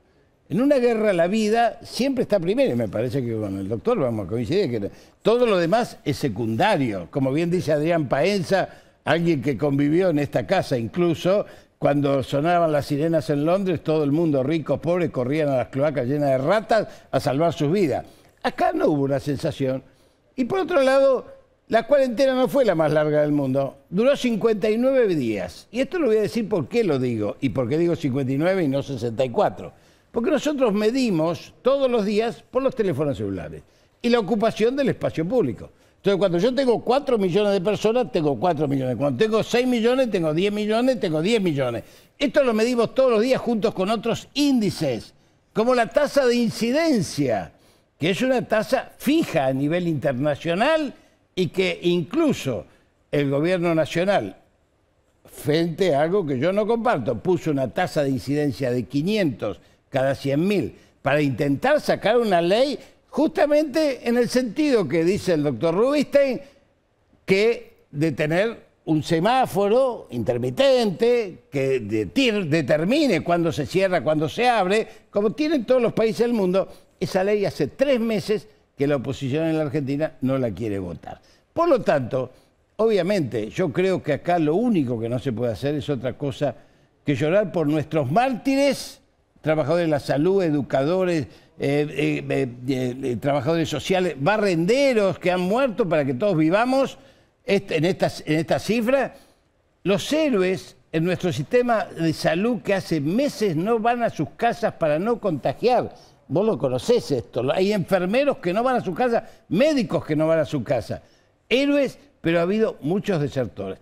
En una guerra la vida siempre está primero, y me parece que con el doctor vamos a coincidir, que todo lo demás es secundario. Como bien dice Adrián Paenza, alguien que convivió en esta casa incluso, cuando sonaban las sirenas en Londres, todo el mundo, ricos, pobres, corrían a las cloacas llenas de ratas a salvar sus vidas. Acá no hubo una sensación. Y por otro lado, la cuarentena no fue la más larga del mundo. Duró 59 días. Y esto lo voy a decir por qué lo digo, y por qué digo 59 y no 64. Porque nosotros medimos todos los días por los teléfonos celulares y la ocupación del espacio público. Entonces, cuando yo tengo 4 millones de personas, tengo 4 millones. Cuando tengo 6 millones, tengo 10 millones, tengo 10 millones. Esto lo medimos todos los días juntos con otros índices, como la tasa de incidencia, que es una tasa fija a nivel internacional y que incluso el gobierno nacional, frente a algo que yo no comparto, puso una tasa de incidencia de 500 cada 100.000 para intentar sacar una ley justamente en el sentido que dice el doctor Rubinstein, que de tener un semáforo intermitente que determine cuándo se cierra, cuándo se abre, como tienen todos los países del mundo. Esa ley hace 3 meses que la oposición en la Argentina no la quiere votar. Por lo tanto, obviamente, yo creo que acá lo único que no se puede hacer es otra cosa que llorar por nuestros mártires, trabajadores de la salud, educadores, trabajadores sociales, barrenderos que han muerto para que todos vivamos en esta cifra. Los héroes en nuestro sistema de salud que hace meses no van a sus casas para no contagiar. Vos lo conocés esto. Hay enfermeros que no van a su casa, médicos que no van a su casa. Héroes, pero ha habido muchos desertores.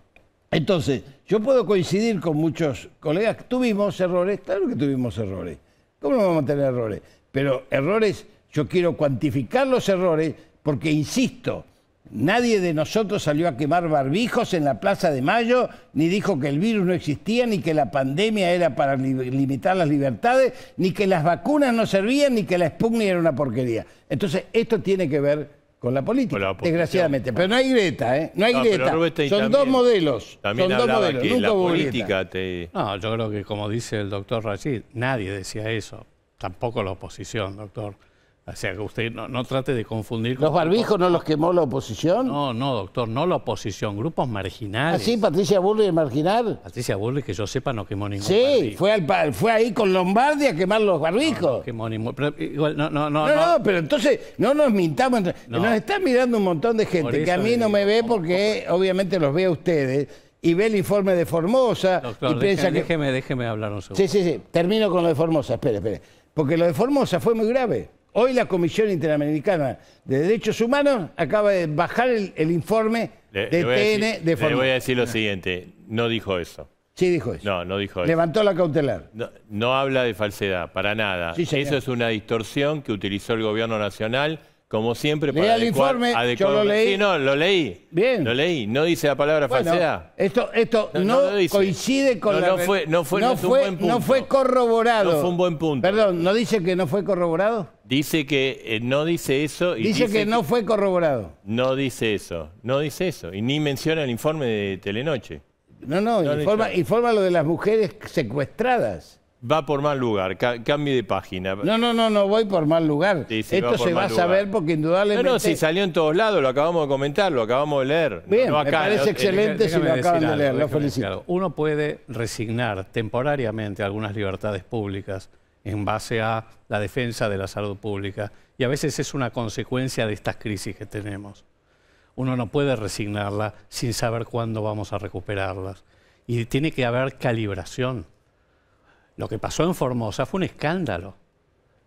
Entonces, yo puedo coincidir con muchos colegas. ¿Tuvimos errores? Claro que tuvimos errores. ¿Cómo no vamos a tener errores? Pero errores, yo quiero cuantificar los errores porque, insisto, nadie de nosotros salió a quemar barbijos en la Plaza de Mayo, ni dijo que el virus no existía, ni que la pandemia era para limitar las libertades, ni que las vacunas no servían, ni que la Sputnik era una porquería. Entonces, esto tiene que ver con la política, desgraciadamente. Pero no hay grieta, ¿eh? No hay grieta. Son dos modelos. También son dos modelos. Que nunca la hubo política No, yo creo que, como dice el doctor Rachid, nadie decía eso. Tampoco la oposición, doctor. O sea, que usted no trate de confundir... ¿Los barbijos no los quemó la oposición? No, doctor, no la oposición, grupos marginales. ¿Ah, sí? ¿Patricia Bullrich es marginal? Patricia Bullrich, que yo sepa, no quemó ningún barbijo. Sí, fue ahí con Lombardi a quemar los barbijos. No quemó ningún... Pero igual, no, pero entonces no nos mintamos. Nos están mirando un montón de gente que a mí no me ve porque obviamente los ve a ustedes y ve el informe de Formosa. Doctor, y piensa que... déjeme hablar un segundo. Sí. Termino con lo de Formosa. Espere. Porque lo de Formosa fue muy grave. Hoy la Comisión Interamericana de Derechos Humanos acaba de bajar el informe de TN de Formosa. Le voy a decir lo siguiente, no dijo eso. Sí dijo eso. No dijo eso. Levantó la cautelar. No habla de falsedad, para nada. Sí, eso es una distorsión que utilizó el gobierno nacional, como siempre, para adecuar... el informe, yo lo leí. Sí, lo leí. Bien. Lo leí. No dice la palabra falsedad. Esto no coincide con la... No fue corroborado. No fue un buen punto. Perdón, ¿no dice que no fue corroborado? Dice que no dice eso. Y dice que no fue corroborado. No dice eso. Y ni menciona el informe de Telenoche. Informa lo de las mujeres secuestradas. Va por mal lugar, cambie de página. No voy por mal lugar. Sí, esto se va a saber porque indudablemente... si salió en todos lados, lo acabamos de comentar, lo acabamos de leer. Bien, me parece excelente si lo acaban de leer, lo felicito. Uno puede resignar temporariamente algunas libertades públicas en base a la defensa de la salud pública y a veces es una consecuencia de estas crisis que tenemos. uno no puede resignarla sin saber cuándo vamos a recuperarlas. Y tiene que haber calibración. Lo que pasó en Formosa fue un escándalo.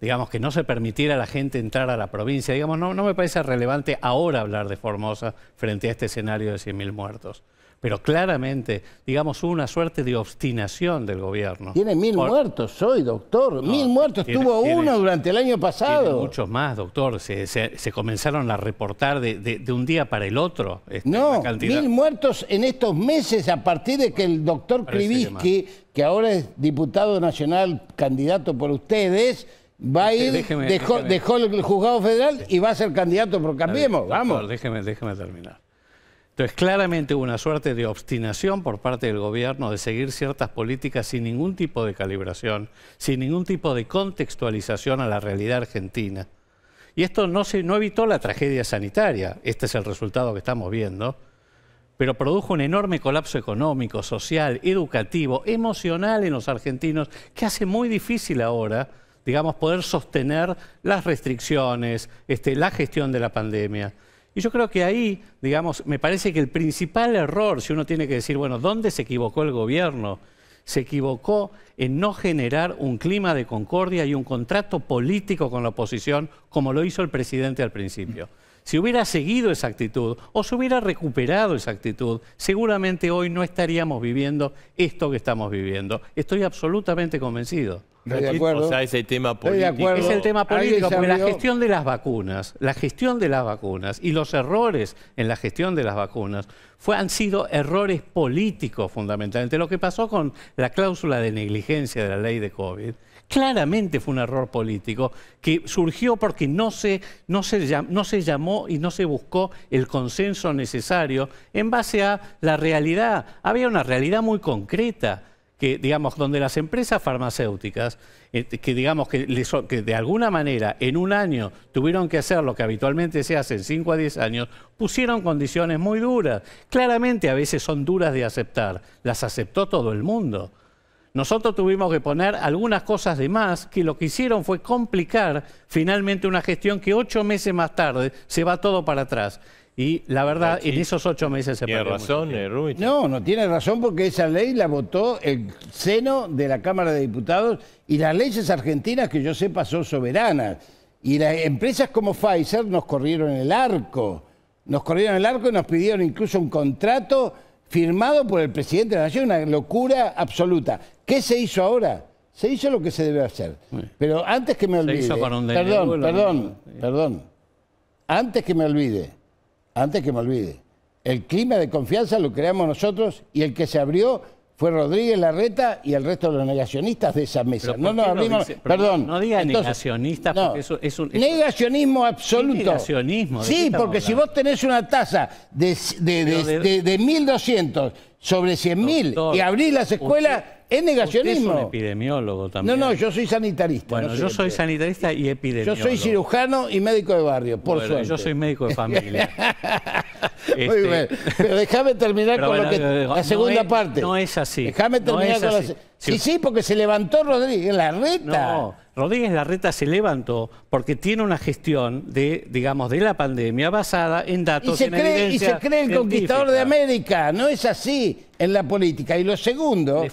Digamos, que no se permitiera a la gente entrar a la provincia. Digamos, no me parece relevante ahora hablar de Formosa frente a este escenario de 100.000 muertos. Pero claramente, digamos, hubo una suerte de obstinación del gobierno. Tiene 1.000 muertos hoy, doctor. 1.000 muertos. Tuvo uno durante el año pasado. Tiene muchos más, doctor. Se comenzaron a reportar de un día para el otro. No, 1.000 muertos en estos meses a partir de que el doctor Krivitsky, que ahora es diputado nacional, candidato por ustedes, va a ir, dejó el juzgado federal y va a ser candidato por Cambiemos. Vamos. Déjeme terminar. Entonces, claramente hubo una suerte de obstinación por parte del gobierno de seguir ciertas políticas sin ningún tipo de calibración, sin ningún tipo de contextualización a la realidad argentina. Y esto no evitó la tragedia sanitaria, este es el resultado que estamos viendo, pero produjo un enorme colapso económico, social, educativo, emocional en los argentinos, que hace muy difícil ahora, digamos, poder sostener las restricciones, la gestión de la pandemia. Y yo creo que ahí, digamos, me parece que el principal error, si uno tiene que decir, bueno, ¿dónde se equivocó el gobierno? Se equivocó en no generar un clima de concordia y un contrato político con la oposición, como lo hizo el presidente al principio. Si hubiera seguido esa actitud o se hubiera recuperado esa actitud, seguramente hoy no estaríamos viviendo esto que estamos viviendo. Estoy absolutamente convencido. Estoy de acuerdo. O sea, ese tema político. Es el tema político, porque la gestión de las vacunas y los errores en la gestión de las vacunas han sido errores políticos fundamentalmente. Lo que pasó con la cláusula de negligencia de la ley de COVID, claramente fue un error político que surgió porque no se llamó y no se buscó el consenso necesario en base a la realidad. Había una realidad muy concreta, que digamos, donde las empresas farmacéuticas, que de alguna manera en un año tuvieron que hacer lo que habitualmente se hace en 5 a 10 años, pusieron condiciones muy duras. Claramente a veces son duras de aceptar, las aceptó todo el mundo. Nosotros tuvimos que poner algunas cosas de más que lo que hicieron fue complicar finalmente una gestión que 8 meses más tarde se va todo para atrás. Y la verdad, en esos 8 meses se perdió. ¿Tiene razón, Rubich? No tiene razón, porque esa ley la votó el Seno de la Cámara de Diputados y las leyes argentinas, que yo sepa, son soberanas. Y las empresas como Pfizer nos corrieron el arco. Nos corrieron el arco y nos pidieron incluso un contrato firmado por el presidente de la Nación, una locura absoluta. ¿Qué se hizo ahora? Se hizo lo que se debe hacer. Pero antes que me olvide... Se hizo con un perdón. Antes que me olvide, el clima de confianza lo creamos nosotros y el que se abrió fue Rodríguez Larreta y el resto de los negacionistas de esa mesa. No diga negacionistas, porque eso es un... Negacionismo absoluto. Negacionismo. Sí, porque si vos tenés una tasa de 1.200 sobre 100.000 y abrís las escuelas... Es negacionismo. Usted es un epidemiólogo también. No, yo soy sanitarista. Bueno, yo soy sanitarista y epidemiólogo. Yo soy cirujano y médico de barrio, por suerte. Yo soy médico de familia. Muy bien. Pero déjame terminar con la segunda parte. No es así. Déjame terminar con la... Sí, porque se levantó Rodríguez Larreta. No, Rodríguez Larreta se levantó porque tiene una gestión de la pandemia basada en datos, en evidencia y se cree el conquistador de América. No es así en la política. Y lo segundo,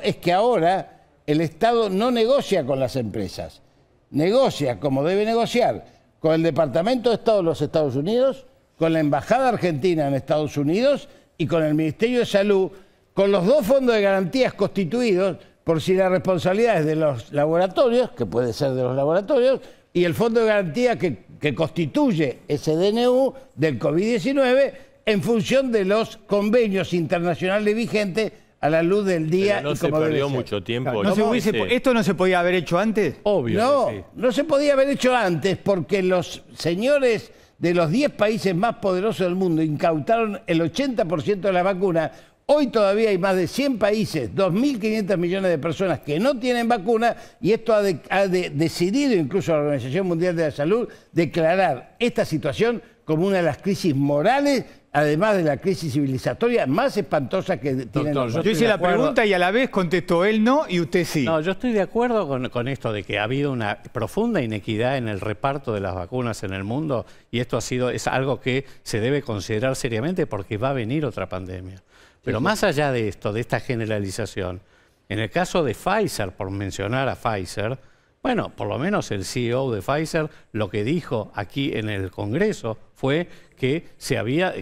es que ahora el Estado no negocia con las empresas. Negocia, como debe negociar, con el Departamento de Estado de los Estados Unidos, con la Embajada Argentina en Estados Unidos y con el Ministerio de Salud, con los 2 fondos de garantías constituidos, por si la responsabilidad es de los laboratorios, que puede ser de los laboratorios, y el fondo de garantía que constituye ese DNU del COVID-19 en función de los convenios internacionales vigentes a la luz del día. Pero no se perdió mucho tiempo. ¿Esto no se podía haber hecho antes? Obvio. No se podía haber hecho antes porque los señores de los 10 países más poderosos del mundo incautaron el 80% de la vacuna. Hoy todavía hay más de 100 países, 2.500 millones de personas que no tienen vacuna, y esto ha decidido incluso la Organización Mundial de la Salud declarar esta situación como una de las crisis morales además de la crisis civilizatoria más espantosa que tiene. Yo hice la pregunta y a la vez contestó él no y usted sí. No, yo estoy de acuerdo con esto de que ha habido una profunda inequidad en el reparto de las vacunas en el mundo y esto es algo que se debe considerar seriamente porque va a venir otra pandemia. Pero más allá de esto, de esta generalización, en el caso de Pfizer, por mencionar a Pfizer, bueno, por lo menos el CEO de Pfizer lo que dijo aquí en el Congreso fue que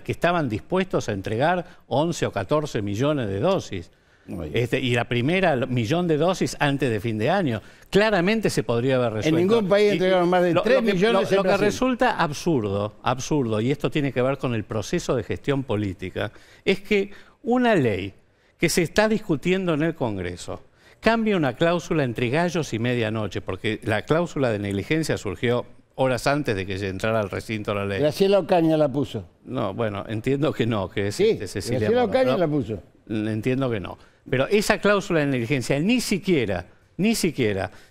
estaban dispuestos a entregar 11 o 14 millones de dosis. Y la primera millón de dosis antes de fin de año. Claramente se podría haber resuelto. En ningún país entregaron más de 3 millones. Lo que resulta absurdo, y esto tiene que ver con el proceso de gestión política, es que una ley que se está discutiendo en el Congreso cambia una cláusula entre gallos y medianoche, porque la cláusula de negligencia surgió horas antes de que se entrara al recinto la ley. Graciela Ocaña la puso. No, bueno, entiendo que no, que es Cecilia Graciela Ocaña la puso. Entiendo que no. Pero esa cláusula de negligencia ni siquiera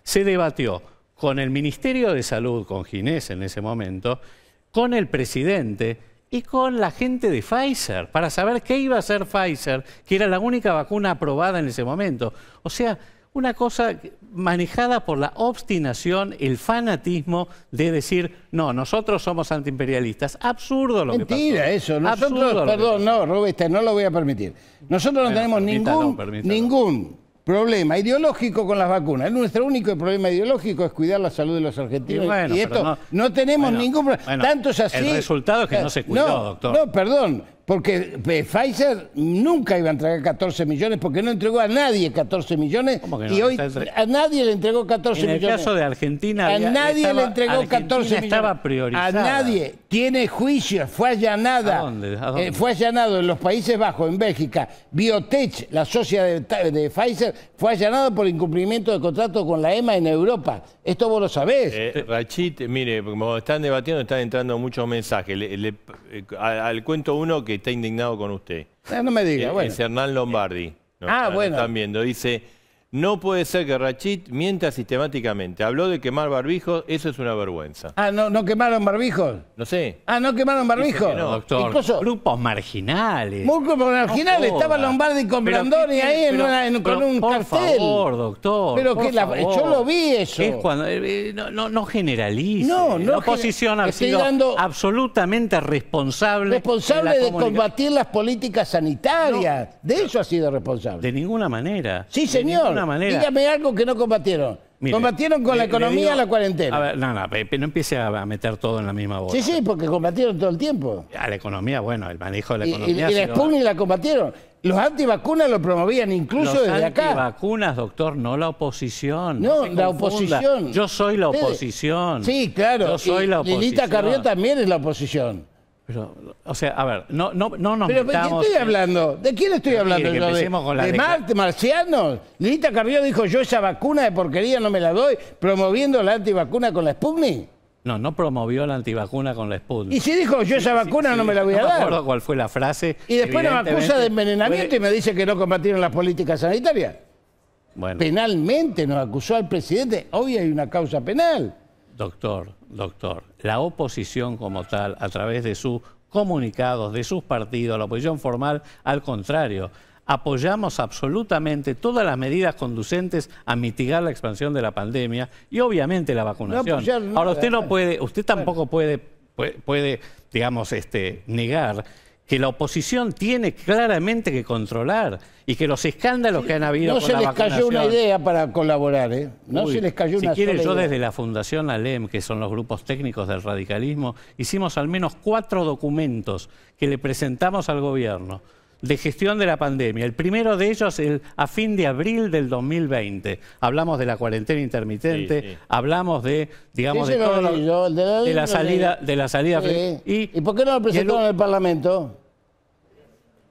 se debatió con el Ministerio de Salud, con Ginés en ese momento, con el presidente y con la gente de Pfizer, para saber qué iba a hacer Pfizer, que era la única vacuna aprobada en ese momento. O sea, una cosa manejada por la obstinación, el fanatismo de decir, no, nosotros somos antiimperialistas. Absurdo lo que pasó. Mentira eso. Nosotros, perdón, no, Roberta, no lo voy a permitir. Nosotros no tenemos ningún problema ideológico con las vacunas. Nuestro único problema ideológico es cuidar la salud de los argentinos. Y esto no tenemos ningún problema. Tanto es así. El resultado es que no se cuidó, doctor. No, perdón. Porque Pfizer nunca iba a entregar 14 millones porque no entregó a nadie 14 millones y hoy a nadie le entregó 14 millones. En el caso de Argentina, a nadie le entregó 14 millones. Estaba priorizada. A nadie. Tiene juicios, fue allanada. ¿A dónde? Fue allanado en los Países Bajos, en Bélgica. Biotech, la socia de Pfizer, fue allanado por incumplimiento de contrato con la EMA en Europa. Esto vos lo sabés. Rachid, mire, como están debatiendo, están entrando muchos mensajes. Al cuento uno que está indignado con usted. No me diga, bueno. Es Hernán Lombardi. Bueno. Están viendo. Dice, no puede ser que Rachid mienta sistemáticamente. Habló de quemar barbijos, eso es una vergüenza. ¿No quemaron barbijos? No sé. ¿No quemaron barbijos? No, doctor. Grupos marginales. Grupos marginales. Estaba Lombardi con Brandoni ahí con un cartel. Por favor, doctor. Pero que yo lo vi eso. Es cuando, no generalice. La oposición ha sido absolutamente responsable. Responsable de combatir las políticas sanitarias. De eso ha sido responsable. De ninguna manera. Sí, señor. Dígame algo que no combatieron. Mire, combatieron con la economía la cuarentena. A ver, no empiece a meter todo en la misma bolsa. Sí, porque combatieron todo el tiempo. A la economía, bueno, el manejo de la economía. Y la Sputnik la combatieron. Los antivacunas lo promovían incluso desde acá. Los antivacunas, doctor, no la oposición. No, la oposición. Yo soy la oposición. Sí, claro. Yo soy la oposición. Lilita Carrió también es la oposición. Pero, o sea, a ver, no nos metamos... ¿Pero de qué estoy hablando? ¿De quién estoy hablando? ¿De marcianos? Lilita Carrió dijo, yo esa vacuna de porquería no me la doy, promoviendo la antivacuna con la Sputnik. No promovió la antivacuna con la Sputnik. Y si dijo, yo esa vacuna no me la voy a dar. No me acuerdo cuál fue la frase. Y después nos acusa de envenenamiento y me dice que no combatieron las políticas sanitarias. Bueno. Penalmente nos acusó al presidente. Hoy hay una causa penal. Doctor, la oposición como tal, a través de sus comunicados, de sus partidos, la oposición formal, al contrario, apoyamos absolutamente todas las medidas conducentes a mitigar la expansión de la pandemia y obviamente la vacunación. Ahora, usted tampoco puede, digamos, negar que la oposición tiene claramente que controlar y que los escándalos que han habido con la vacunación... No se les cayó una idea para colaborar, ¿eh? Se les cayó una sola idea. Si quiere, yo desde la Fundación ALEM, que son los grupos técnicos del radicalismo, hicimos al menos 4 documentos que le presentamos al gobierno de gestión de la pandemia. El primero de ellos a fin de abril del 2020. Hablamos de la cuarentena intermitente, hablamos de, digamos, de la salida. ¿Y por qué no lo presentaron en el Parlamento?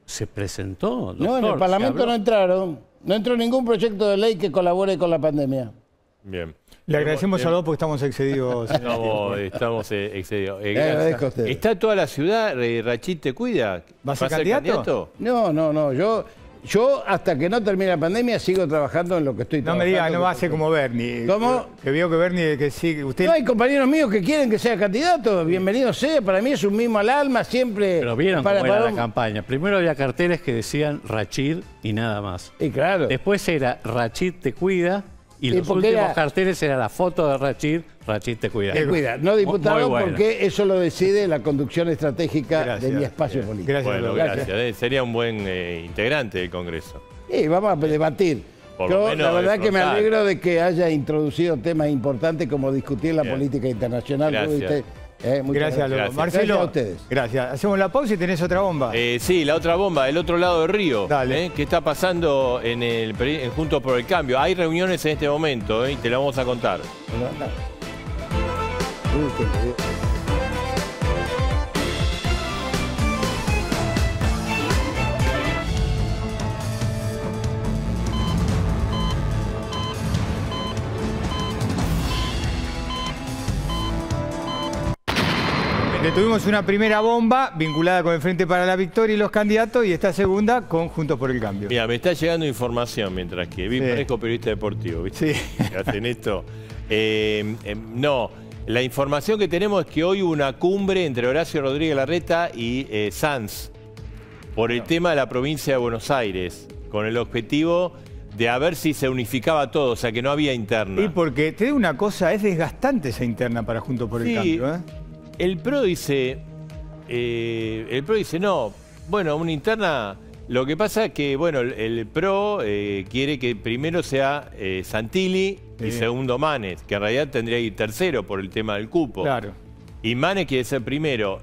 Se presentó, doctor. No, en el Parlamento no entraron. No entró ningún proyecto de ley que colabore con la pandemia. Bien. Le agradecemos a los porque estamos excedidos. Estamos excedidos. ¿Está toda la ciudad? ¿Rachid te cuida? ¿Vas a ser candidato? No. Yo Yo, hasta que no termine la pandemia, sigo trabajando en lo que estoy trabajando. No me diga, no va a ser como Bernie. ¿Cómo? Que veo que Bernie, que sí, usted... No, hay compañeros míos que quieren que sea candidato. Bienvenido sea. Para mí es un mimo al alma, siempre... Pero vieron cómo era la campaña. Primero había carteles que decían Rachid y nada más. Y claro. Después era Rachid te cuida. Y los últimos carteles era la foto de Rachid te cuida. Te cuida. No diputado, porque eso lo decide la conducción estratégica de mi espacio político. Gracias. Sería un buen integrante del Congreso. Sí, vamos a debatir. Yo, la verdad que me alegro de que haya introducido temas importantes como discutir la política internacional. Gracias. Gracias. Marcelo, a ustedes. Gracias. Hacemos la pausa y tenés otra bomba. Sí, la otra bomba, del otro lado del río. Dale. ¿Qué está pasando en Juntos por el Cambio? Hay reuniones en este momento y te lo vamos a contar. Tuvimos una primera bomba vinculada con el Frente para la Victoria y los candidatos, y esta segunda con Juntos por el Cambio. Mira, me está llegando información mientras que parezco periodista deportivo, ¿viste? Sí. Hacen esto. No, la información que tenemos es que hoy hubo una cumbre entre Horacio Rodríguez Larreta y Sanz por el tema de la provincia de Buenos Aires, con el objetivo de a ver si se unificaba todo, o sea, que no había interna. Y porque te digo una cosa, es desgastante esa interna para Juntos por el Cambio, ¿eh? El PRO dice, no, bueno, una interna, lo que pasa es que, bueno, el PRO quiere que primero sea Santilli y segundo Manes, que en realidad tendría que ir tercero por el tema del cupo. Claro. Y Manes quiere ser primero.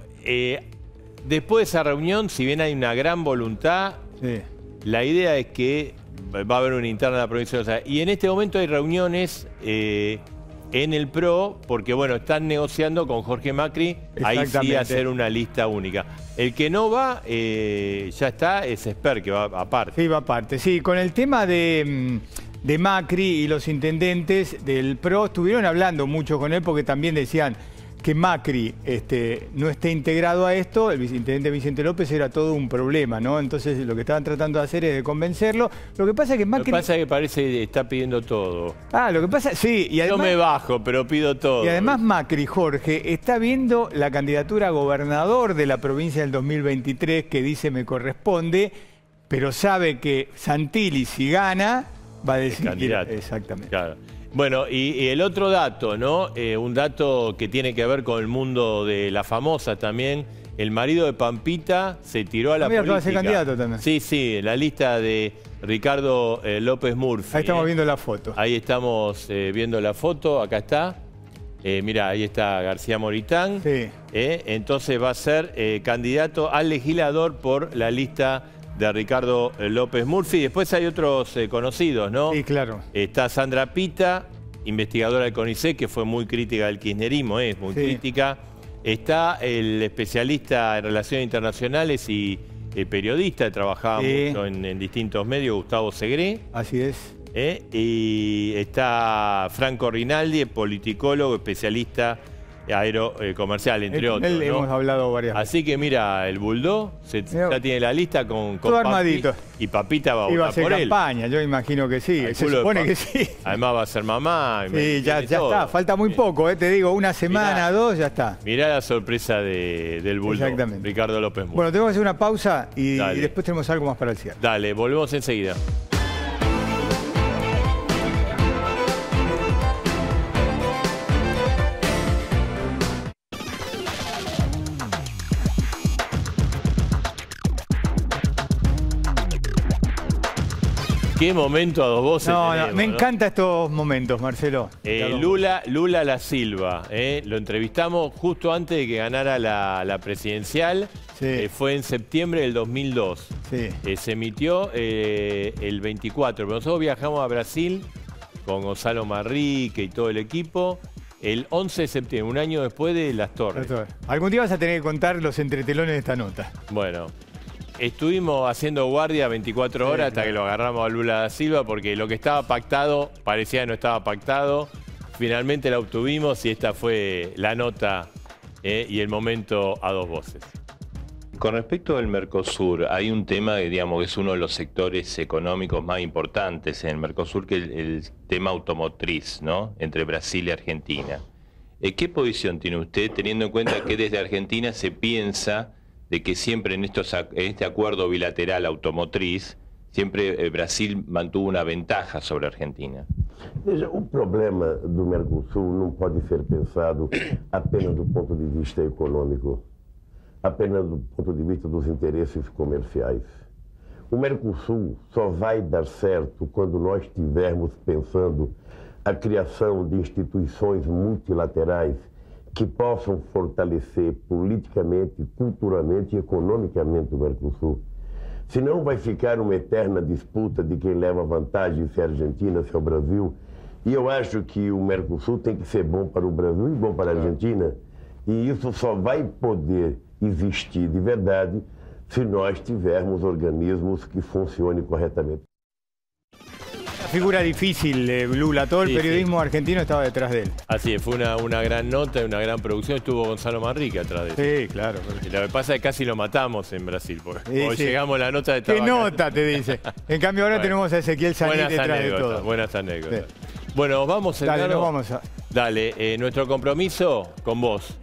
Después de esa reunión, si bien hay una gran voluntad, la idea es que va a haber una interna en la provincia de Buenos Aires. Y en este momento hay reuniones en el PRO, porque bueno, están negociando con Jorge Macri, ahí sí hacer una lista única. El que no va, ya está, es Esper, que va aparte. Sí, va aparte. Sí, con el tema de Macri y los intendentes del PRO, estuvieron hablando mucho con él, porque también decían que Macri no esté integrado a esto. El viceintendente Vicente López era todo un problema, ¿no? Entonces lo que estaban tratando de hacer es de convencerlo. Lo que pasa es que Macri... Lo que pasa es que parece que está pidiendo todo. Lo que pasa... Sí, y además... Yo me bajo, pero pido todo. Y además Macri, Jorge, está viendo la candidatura a gobernador de la provincia del 2023, que dice me corresponde, pero sabe que Santilli, si gana, va a decir... candidato. Exactamente. Claro. Bueno, y el otro dato, ¿no? Un dato que tiene que ver con el mundo de la famosa también. El marido de Pampita se tiró a la política. Va a ser candidato también. Sí, la lista de Ricardo López Murphy. Ahí estamos viendo la foto. Ahí estamos viendo la foto, acá está. Mirá, ahí está García Moritán. Sí. Entonces va a ser candidato al legislador por la lista de Ricardo López Murphy. Después hay otros conocidos, ¿no? Sí, claro. Está Sandra Pita, investigadora del CONICET, que fue muy crítica del kirchnerismo, es muy crítica. Está el especialista en relaciones internacionales y periodista, trabajaba mucho en distintos medios, Gustavo Segré. Así es. Y está Franco Rinaldi, politicólogo, especialista aerocomercial, entre otros. Él hemos hablado varias veces. Así que mira, el Bulldog ya tiene la lista con todo armadito. Y Papita va a votar por él. Campaña, yo imagino que sí. Se supone que sí. Además va a ser mamá. Sí, ya está. Falta muy poco, te digo, una semana, dos, ya está. Mirá la sorpresa del Bulldog. Exactamente. Ricardo López Murphy. Bueno, tenemos que hacer una pausa y después tenemos algo más para el cierre. Dale, volvemos enseguida. Qué momento a dos voces. Me encantan estos momentos, Marcelo. Lula da Silva, lo entrevistamos justo antes de que ganara la presidencial. Fue en septiembre del 2002. Se emitió el 24. Pero nosotros viajamos a Brasil con Gonzalo Marrique y todo el equipo el 11 de septiembre, un año después de Las Torres. Algún día vas a tener que contar los entretelones de esta nota. Bueno. Estuvimos haciendo guardia 24 horas hasta que lo agarramos a Lula da Silva, porque lo que estaba pactado parecía que no estaba pactado. Finalmente la obtuvimos y esta fue la nota y el momento a dos voces. Con respecto al Mercosur, hay un tema que, digamos, es uno de los sectores económicos más importantes en el Mercosur, que es el tema automotriz, ¿no? Entre Brasil y Argentina. ¿Qué posición tiene usted, teniendo en cuenta que desde Argentina se piensa de que siempre en este acuerdo bilateral automotriz, siempre Brasil mantuvo una ventaja sobre Argentina? Veja, o problema do Mercosul não pode ser pensado apenas do ponto de vista econômico, apenas do ponto de vista dos interesses comerciais. O Mercosul só vai dar certo quando nós estivermos pensando a criação de instituições multilaterais que possam fortalecer politicamente, culturalmente e economicamente o Mercosul. Senão vai ficar uma eterna disputa de quem leva vantagem, se é a Argentina, se é o Brasil. E eu acho que o Mercosul tem que ser bom para o Brasil e bom para a Argentina. E isso só vai poder existir de verdade se nós tivermos organismos que funcionem corretamente. Figura difícil, Lula. Todo el periodismo argentino estaba detrás de él. Así es, fue una gran nota, una gran producción. Estuvo Gonzalo Manrique atrás de él. Sí, claro. Y lo que pasa es que casi lo matamos en Brasil. Porque llegamos a la nota de ¿Qué nota te dice? En cambio ahora tenemos a Ezequiel Sanit detrás de todo. Buenas anécdotas. Sí. Bueno, vamos, Dale, nos vamos a... Dale, nuestro compromiso con vos.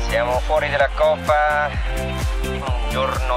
Siamo fuori dalla Coppa, un giorno